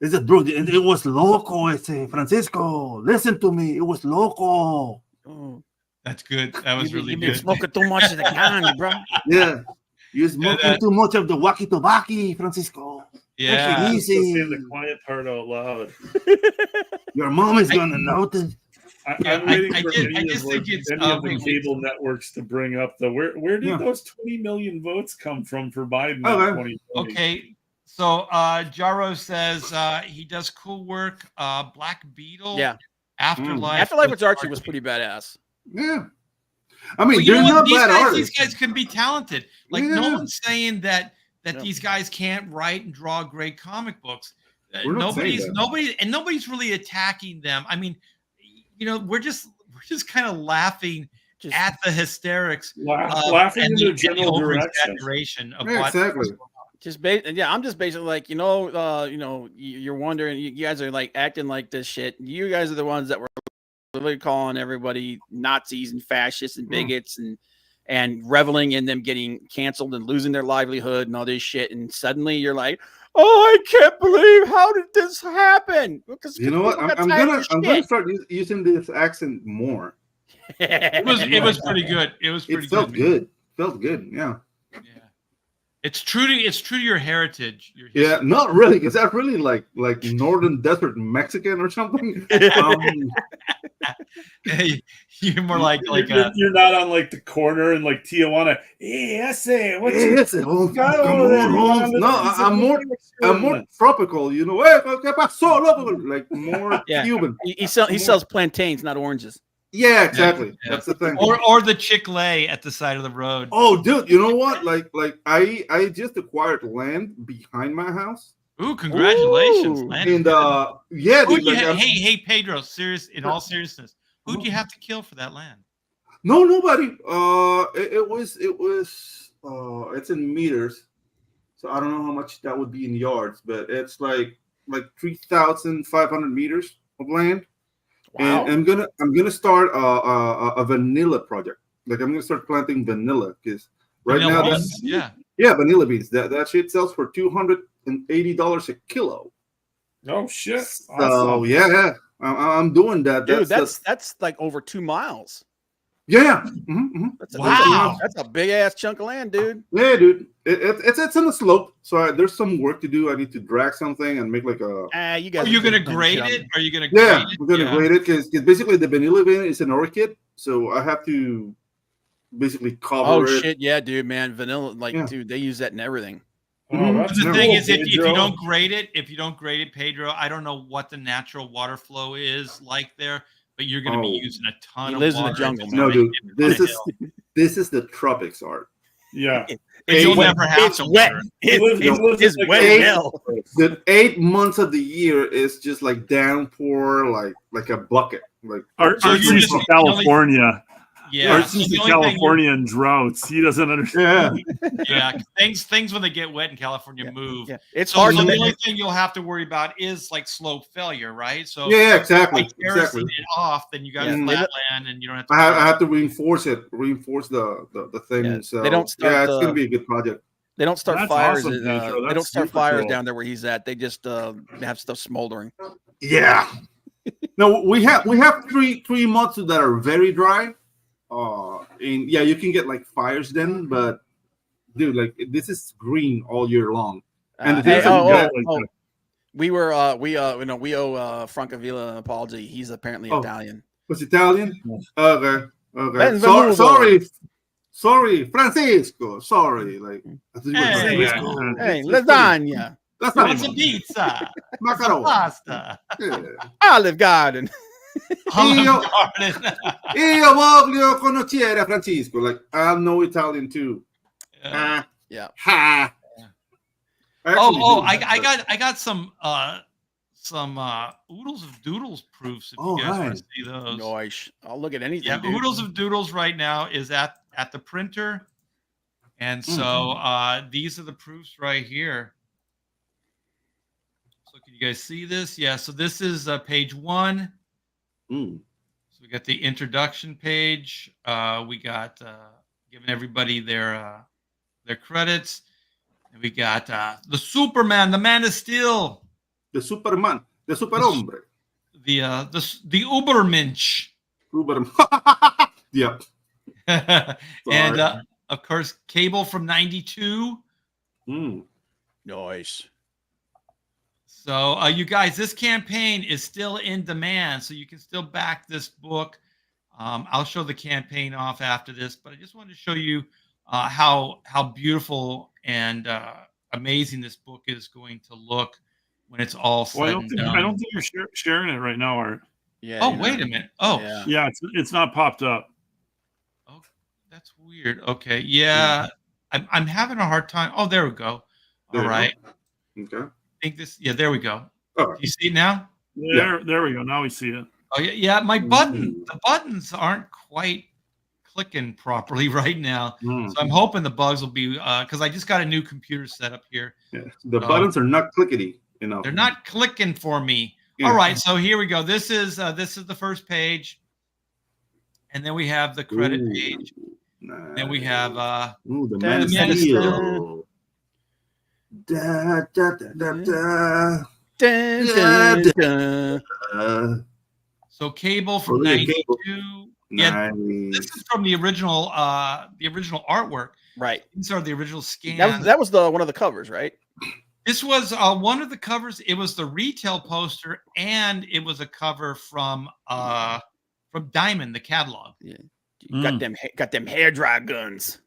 It was loco, Francisco. Listen to me. It was loco. Oh. That's good. That was really good. You've been smoking too much of the can, bro. Yeah. You're smoking too much of the wacky tobacco, Francisco. Yeah. Take it easy. Say the quiet part out loud. Your mom is going to notice. I'm waiting for any of the cable networks to bring up where did those 20 million votes come from for Biden in 2020? Okay, so Jaro says he does cool work. Black Beetle. Yeah. Afterlife with Archie was pretty badass. Yeah. I mean, they're not bad artists. These guys can be talented. Like no one's saying that these guys can't write and draw great comic books. Nobody's really attacking them. I mean, we're just kind of laughing at the hysterics, laughing in the general exaggeration of what. Exactly. I'm just basically like, you're wondering, you guys are like acting like this shit. You guys are the ones that were literally calling everybody Nazis and fascists and bigots and reveling in them getting canceled and losing their livelihood and all this shit. And suddenly you're like, oh, I can't believe, how did this happen? Because you know what? I'm gonna start using this accent more. It was pretty good. It felt good. Felt good. Yeah. It's true to your heritage. Yeah, not really, because that's really like northern desert Mexican or something. You're more like you're not on like the corner in like Tijuana. Hey, esse, what's no, I'm more tropical. Hey, ¿qué pasó, loco? Like more Cuban. He sells plantains, not oranges. Yeah, exactly. Yeah. That's the thing. Or the Chick-fil-A at the side of the road. Oh, dude, you know what? Like I just acquired land behind my house. Ooh, congratulations! Ooh. And yeah, dude, hey, Pedro. In all seriousness, who'd you have to kill for that land? No, nobody. It's in meters, so I don't know how much that would be in yards, but it's like 3,500 meters of land. Wow. And I'm gonna start a vanilla project. Like I'm gonna start planting vanilla because now beans, vanilla beans. That shit sells for $280 a kilo. Oh shit! So awesome. Yeah, I'm doing that. Dude, that's like over 2 miles. Yeah. That's a big ass chunk of land, dude. Yeah, dude. It's on the slope, so there's some work to do. I need to drag something and make like a. You guys. Are you gonna grade it? Are you gonna? Yeah, we're gonna grade it because basically the vanilla vein is an orchid, so I have to basically cover it. Oh shit, yeah, dude, man, vanilla, dude, they use that in everything. The thing is, if you don't grade it, Pedro, I don't know what the natural water flow is like there, but you're going to be using a ton of water. He lives in the jungle, man. No, dude, this is the tropics, Art. Yeah, you'll never have to wet. It's wet hell. The 8 months of the year is just like downpour, like a bucket. Like Art's from California. Yeah, Art's from Californian droughts. He doesn't understand. Yeah, things when they get wet in California move. Yeah. It's hard. So the only thing you'll have to worry about is like slope failure, right? So exactly. Terracing it off, then you got flat land, and you don't have to. I have to reinforce the thing. Yeah. So they don't start, it's gonna be a good project. They don't start fires. Awesome, they don't start fires down there where he's at. They just have stuff smoldering. Yeah. No, we have 3 months that are very dry. And you can get like fires then, but dude, like this is green all year long. And we owe Francavilla an apology. He's apparently Italian. Was Italian? Okay. Sorry, Francisco. Sorry, like hey, lasagna. That's not a pizza. Macaroni. Pasta. Olive Garden. Io voglio conoscere Francisco. Like I know Italian too. Yeah. Ha. I got some Oodles of Doodles proofs if you guys want to see those. Nice. I'll look at anything. Yeah, dude. Oodles of Doodles right now is at the printer, and so these are the proofs right here. So can you guys see this? Yeah. So this is page 1. So we got the introduction page. We got giving everybody their credits. And we got the Superman, the Man of Steel, the Superman, the Superhombre, the Ubermensch. Yep. And of course, Cable from '92. Nice. So you guys, this campaign is still in demand, so you can still back this book. I'll show the campaign off after this, but I just wanted to show you how beautiful and amazing this book is going to look when it's all said and done. I don't think you're sharing it right now, Art. Yeah. Oh, wait a minute. Oh, yeah, it's not popped up. Oh, that's weird. Okay, yeah, I'm having a hard time. Oh, there we go. All right. Okay. I think this. Yeah, there we go. Do you see it now? There we go. Now we see it. Oh yeah. My the buttons aren't quite clicking properly right now. So I'm hoping the bugs will be because I just got a new computer set up here. Yeah. The buttons are not clickety enough. They're not clicking for me. All right, so here we go. This is the first page, and then we have the credit page. Nice. Then we have the Man of Steel. Da, da, da, da, da. Dun, dun, dun. So Cable from '92. Yeah, this is from the original artwork. Right. These are the original scans. That was one of the covers, right? This was one of the covers. It was the retail poster, and it was a cover from Diamond, the catalog. Yeah, got them hair dry guns.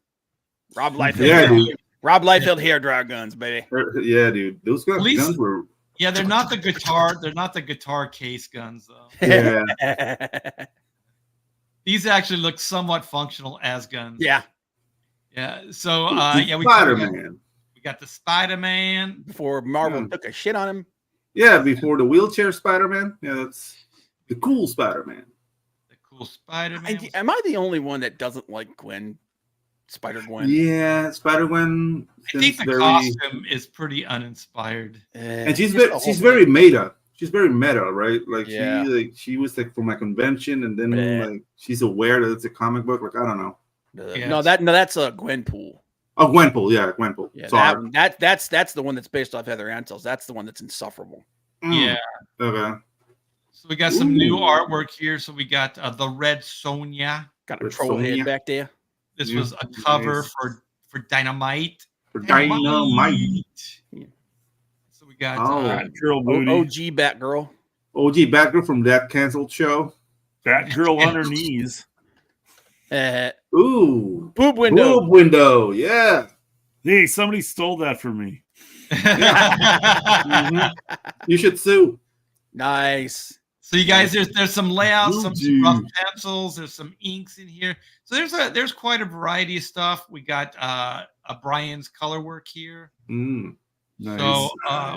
Rob Liefeld. Rob Liefeld hair dry guns, baby. Yeah, dude. Those guns were. Yeah, they're not the guitar. They're not the guitar case guns, though. Yeah. These actually look somewhat functional as guns. Yeah. Yeah. So Spider-Man. We got the Spider-Man before Marvel took a shit on him. Yeah, before the wheelchair Spider-Man. Yeah, that's the cool Spider-Man. The cool Spider-Man. Am I the only one that doesn't like Gwen? Spider-Gwen. Yeah, Spider-Gwen. I think the costume is pretty uninspired. And she's very meta. She's very meta, right? Like she was like from a convention, and then like she's aware that it's a comic book. Like I don't know. No, that's a Gwenpool. Oh, Gwenpool, yeah, Gwenpool. Yeah, that's the one that's based off Heather Antilles. That's the one that's insufferable. Yeah. Okay. So we got some new artwork here. So we got the Red Sonia. Got a troll head back there. This was a cover for Dynamite. For Dynamite. So we got Batgirl booty. OG Batgirl. OG Batgirl from that canceled show. Batgirl on her knees. Ooh. Boob window. Boob window. Yeah. Hey, somebody stole that from me. You should sue. Nice. So you guys, there's some layouts, some rough pencils, there's some inks in here. So there's quite a variety of stuff. We got a Brian's color work here. Nice. So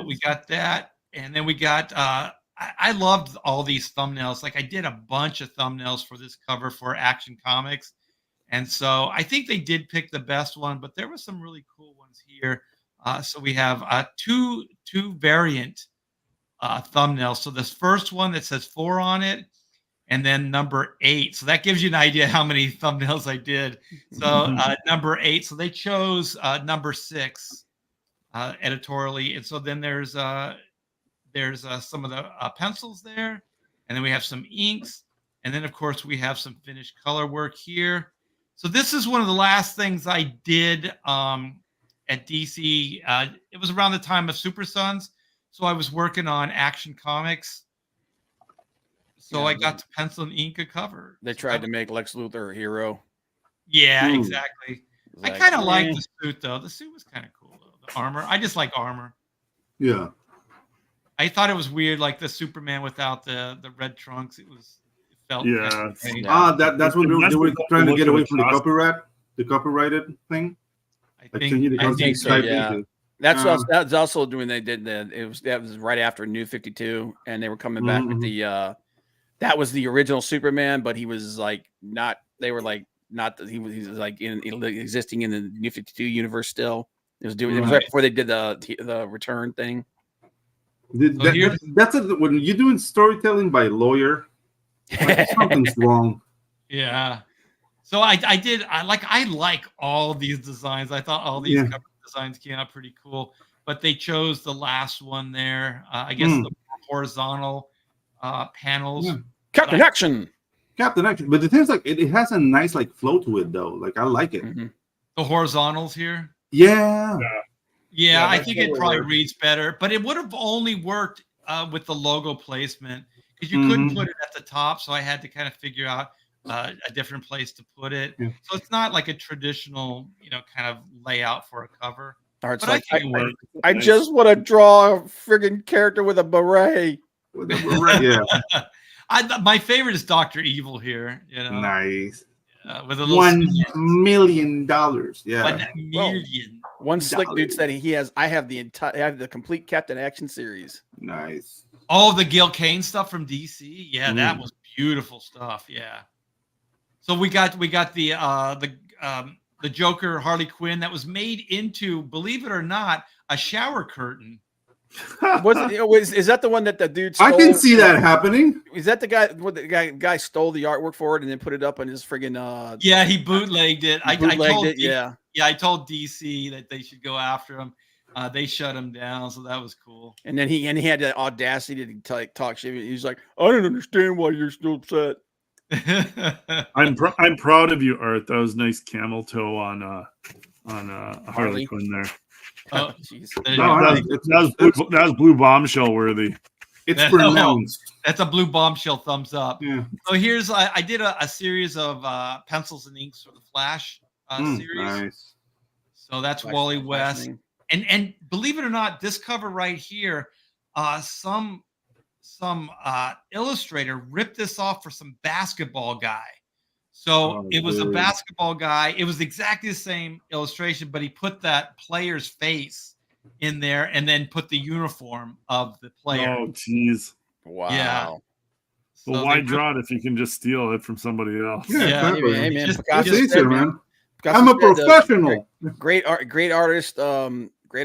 we got that, and then we got I loved all these thumbnails. Like I did a bunch of thumbnails for this cover for Action Comics, and so I think they did pick the best one, but there were some really cool ones here. So we have two variant thumbnails. So this first one that says 4 on it, and then number 8. So that gives you an idea how many thumbnails I did. So number 8. So they chose number 6 editorially, and so then there's some of the pencils there, and then we have some inks, and then of course we have some finished color work here. So this is one of the last things I did at DC. It was around the time of Super Sons. So I was working on Action Comics. So I got to pencil and ink a cover. They tried to make Lex Luthor a hero. Yeah, exactly. I kind of like the suit, though. The suit was kind of cool, though. The armor. I just like armor. Yeah. I thought it was weird, like the Superman without the red trunks. It felt that's what they were trying to get away from the copyrighted thing. I think so, yeah. That's also doing. They did that. That was right after New 52, and they were coming back with the. That was the original Superman, but he was like not. They were like not. He was like existing in the New 52 universe still. It was doing. It was right before they did the return thing. That's when you're doing storytelling by lawyer. Like, something's wrong. Yeah. So I like all these designs. I thought all these cover designs came out pretty cool, but they chose the last one there. I guess the horizontal panels. Captain Action. But the thing is, like, it has a nice like flow to it, though. Like I like it. The horizontals here. Yeah, I think it probably reads better, but it would have only worked with the logo placement because you couldn't put it at the top. So I had to kind of figure out a different place to put it. So it's not like a traditional, kind of layout for a cover. But like, I just want to draw a friggin' character with a beret. My favorite is Dr. Evil here. Nice. With a little $1 million. Yeah. $1 million. One slick dude said he has. I have the complete Captain Action series. Nice. Oh, the Gil Kane stuff from DC. Yeah, that was beautiful stuff. Yeah. So we got the Joker Harley Quinn that was made into, believe it or not, a shower curtain. Is that the one that the dude stole? I can see that happening. Is that the guy? What the guy stole the artwork for it and then put it up on his friggin' Yeah, he bootlegged it. I told DC that they should go after him. They shut him down, so that was cool. And then he had the audacity to talk shit. He's like, I don't understand why you're still upset. I'm proud of you, Art. That was nice camel toe on Harley Quinn there. Oh, jeez. That was blue bombshell worthy. It's pronounced. That's a blue bombshell thumbs up. Yeah. So here's I did a series of pencils and inks for the Flash series. Nice. So that's Wally West. And believe it or not, this cover right here, some illustrator ripped this off for some basketball guy. So it was a basketball guy. It was exactly the same illustration, but he put that player's face in there and then put the uniform of the player. Oh, jeez. Wow. Yeah. Well, why draw it if you can just steal it from somebody else? Yeah, hey, man. It's easier, man. I'm a professional. Great artist. Great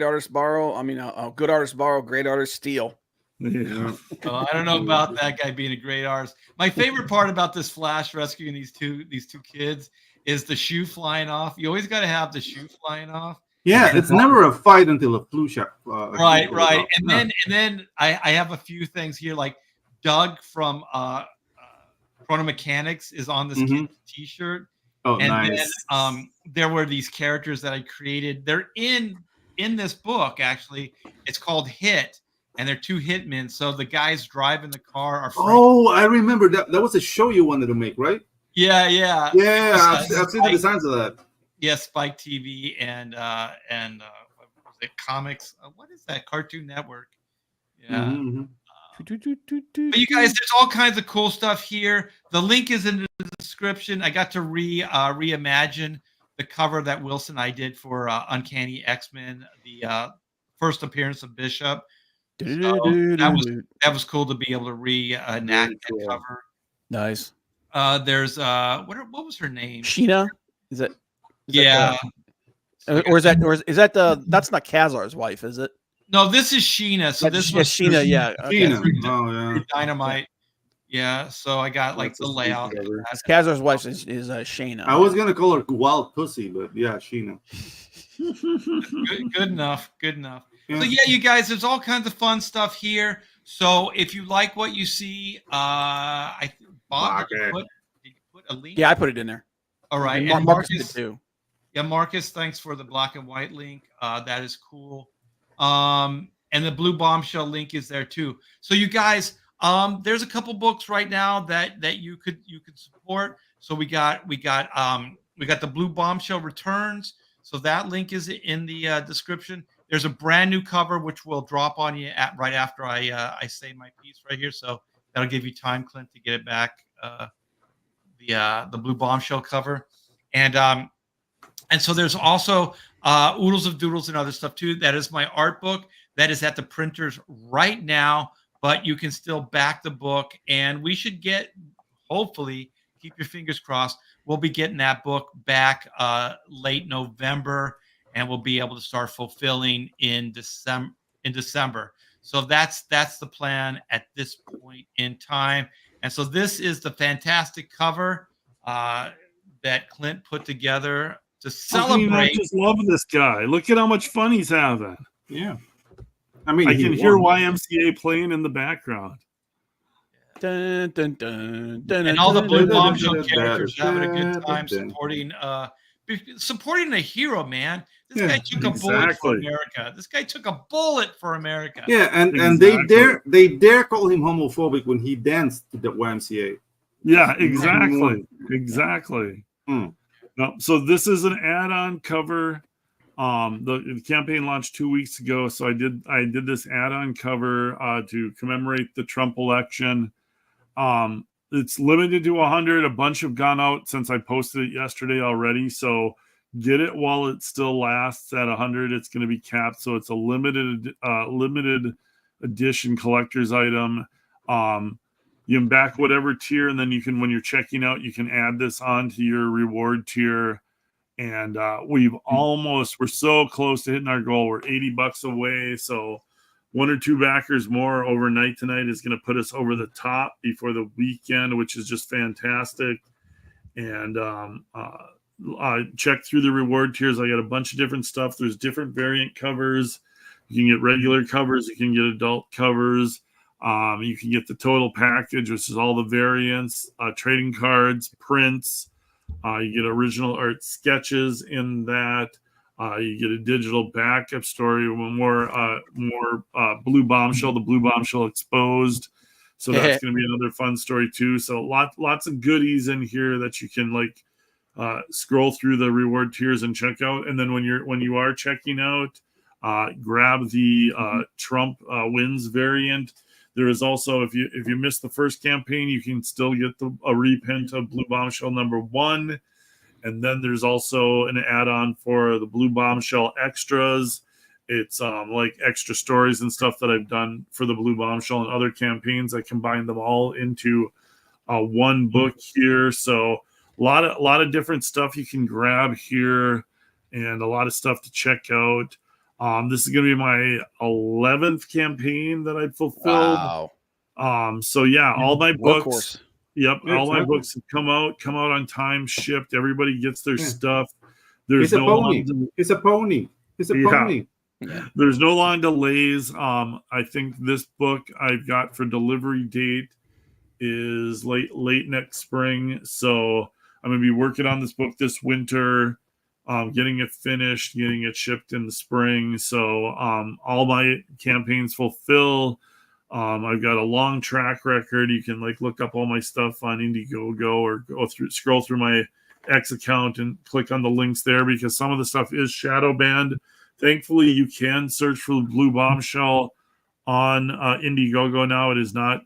artist borrow. I mean, a good artist borrow. Great artist steal. Yeah. I don't know about that guy being a great artist. My favorite part about this Flash rescuing these two kids is the shoe flying off. You always got to have the shoe flying off. Yeah, it's never a fight until a flu shot. Right. And then I have a few things here like Doug from Chrono Mechanics is on this kid's T-shirt. Oh, and nice. then there were these characters that I created. They're in this book, actually. It's called Hit, and they're 2 hitmen. So the guys driving the car are Frank. Oh, I remember that. That was a show you wanted to make, right? Yeah. I've seen the designs of that. Yeah, Spike TV and what was it, comics? What is that? Cartoon Network. Yeah. But you guys, there's all kinds of cool stuff here. The link is in the description. I got to reimagine the cover that Wilson and I did for Uncanny X-Men, the first appearance of Bishop. So that was cool to be able to reenact that cover. Nice. There's what was her name? Sheena? Is it? Yeah. Or is that the? That's not Khazar's wife, is it? No, this is Sheena. So this was Sheena. Yeah. Okay. Sheena. Dynamite. Yeah. So I got like the layout. Khazar's wife is Shayna. I was gonna call her Wild Pussy, but yeah, Sheena. Good enough. Yeah. So yeah, you guys, there's all kinds of fun stuff here. So if you like what you see, Bob, did you put a link? Yeah, I put it in there. All right. And Marcus did too. Yeah, Marcus, thanks for the black and white link. That is cool. And the blue bombshell link is there too. So you guys, there's a couple books right now that you could support. So we got the blue bombshell returns. So that link is in the description. There's a brand new cover which will drop on you right after I say my piece right here. So that'll give you time, Clint, to get it back. The blue bombshell cover, and so there's also Oodles of Doodles and other stuff too. That is my art book that is at the printers right now, but you can still back the book, and we should get, hopefully, keep your fingers crossed, we'll be getting that book back late November, and we'll be able to start fulfilling in December. So that's the plan at this point in time. And so this is the fantastic cover that Clint put together to celebrate. I just love this guy. Look at how much fun he's having. Yeah. I mean, I can hear YMCA playing in the background. Dun, dun, dun, dun, and all the Blue dun, Bombshell dun, dun, characters dun, having a good dun, time dun. supporting a hero, man. This guy took a bullet for America. This guy took a bullet for America. Yeah, and they dare call him homophobic when he danced to the YMCA. Yeah, exactly. No, so this is an add-on cover. The campaign launched 2 weeks ago, so I did this add-on cover to commemorate the Trump election. It's limited to 100. A bunch have gone out since I posted it yesterday already, so get it while it still lasts at 100. It's going to be capped, so it's a limited edition collector's item. You can back whatever tier, and then you can, when you're checking out, you can add this onto your reward tier. And we're so close to hitting our goal. We're $80 away. So 1 or 2 backers more overnight tonight is going to put us over the top before the weekend, which is just fantastic. And check through the reward tiers. I got a bunch of different stuff. There's different variant covers. You can get regular covers. You can get adult covers. You can get the total package, which is all the variants, trading cards, prints. You get original art sketches in that. You get a digital backup story, more Blue Bombshell, the Blue Bombshell Exposed. So that's going to be another fun story too. So lots of goodies in here that you can scroll through the reward tiers and check out. And then when you are checking out, grab the Trump wins variant. There is also, if you missed the first campaign, you can still get a reprint of Blue Bombshell #1. And then there's also an add-on for the Blue Bombshell extras. It's like extra stories and stuff that I've done for the Blue Bombshell and other campaigns. I combined them all into one book here. So a lot of different stuff you can grab here, and a lot of stuff to check out. This is going to be my 11th campaign that I've fulfilled. Wow. So yeah, all my books. Yep, all my books have come out on time, shipped. Everybody gets their stuff. There's It's a pony. It's a pony. There's no long delays. I think this book I've got for delivery date is late next spring. So I'm going to be working on this book this winter, getting it finished, getting it shipped in the spring. So all my campaigns fulfill. I've got a long track record. You can look up all my stuff on Indiegogo or scroll through my X account and click on the links there, because some of the stuff is shadow banned. Thankfully, you can search for Blue Bombshell on Indiegogo now. It is not.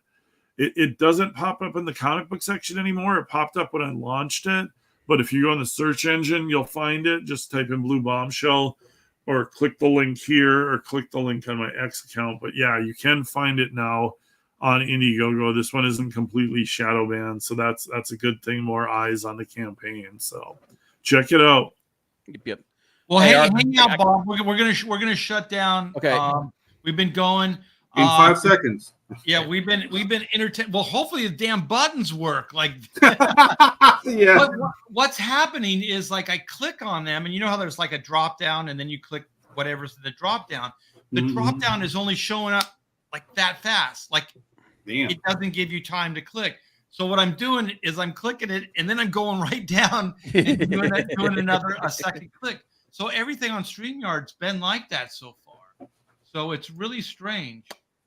It doesn't pop up in the comic book section anymore. It popped up when I launched it. But if you go in the search engine, you'll find it. Just type in Blue Bombshell or click the link here or click the link on my X account. But yeah, you can find it now on Indiegogo. This one isn't completely shadow banned. So that's a good thing. More eyes on the campaign. So check it out. Yep. Well, hang out, Bob. We're gonna shut down. Okay. We've been going in 5 seconds. Yeah, we've been entertained. Well, hopefully the damn buttons work. Yeah. What's happening is I click on them, and you know how there's a drop down, and then you click whatever's in the drop down. The drop down is only showing up that fast. Damn. It doesn't give you time to click. So what I'm doing is I'm clicking it, and then I'm going right down and doing a second click. So everything on StreamYard's been like that so far. So it's really strange.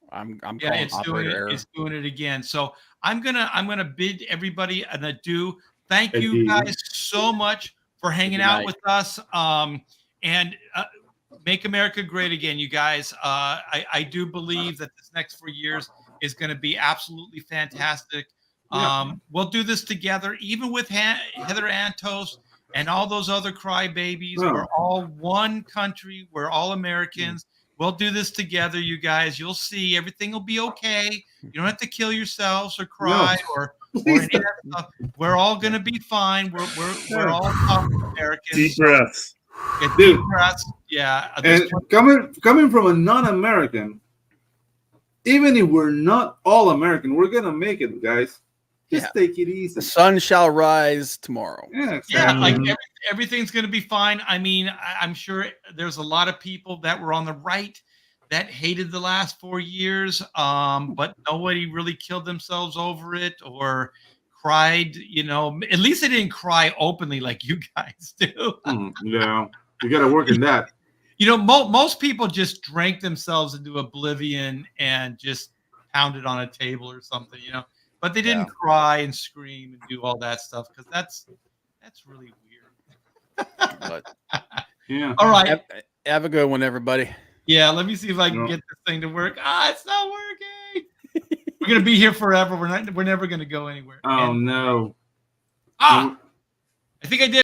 I'm it's doing it again. So I'm gonna bid everybody an adieu. Thank you guys so much for hanging out with us. And make America great again, you guys. I do believe that this next 4 years is going to be absolutely fantastic. We'll do this together, even with Heather Antos and all those other crybabies. We're all one country. We're all Americans. We'll do this together, you guys. You'll see. Everything will be okay. You don't have to kill yourselves or cry or any of that stuff. We're all going to be fine. We're all tough Americans. Deep breaths. Deep breaths. Yeah. And coming from a non-American, even if we're not all American, we're going to make it, guys. Just take it easy. The sun shall rise tomorrow. Yeah, exactly. Yeah, everything's going to be fine. I mean, I'm sure there's a lot of people that were on the right that hated the last 4 years, but nobody really killed themselves over it or cried. At least they didn't cry openly like you guys do. Yeah, you got to work in that. Most people just drank themselves into oblivion and just pounded on a table or something, But they didn't cry and scream and do all that stuff because that's really weird. But yeah. All right. Have a good one, everybody. Yeah. Let me see if I can get this thing to work. It's not working. We're gonna be here forever. We're never gonna go anywhere. Oh no. I think I did.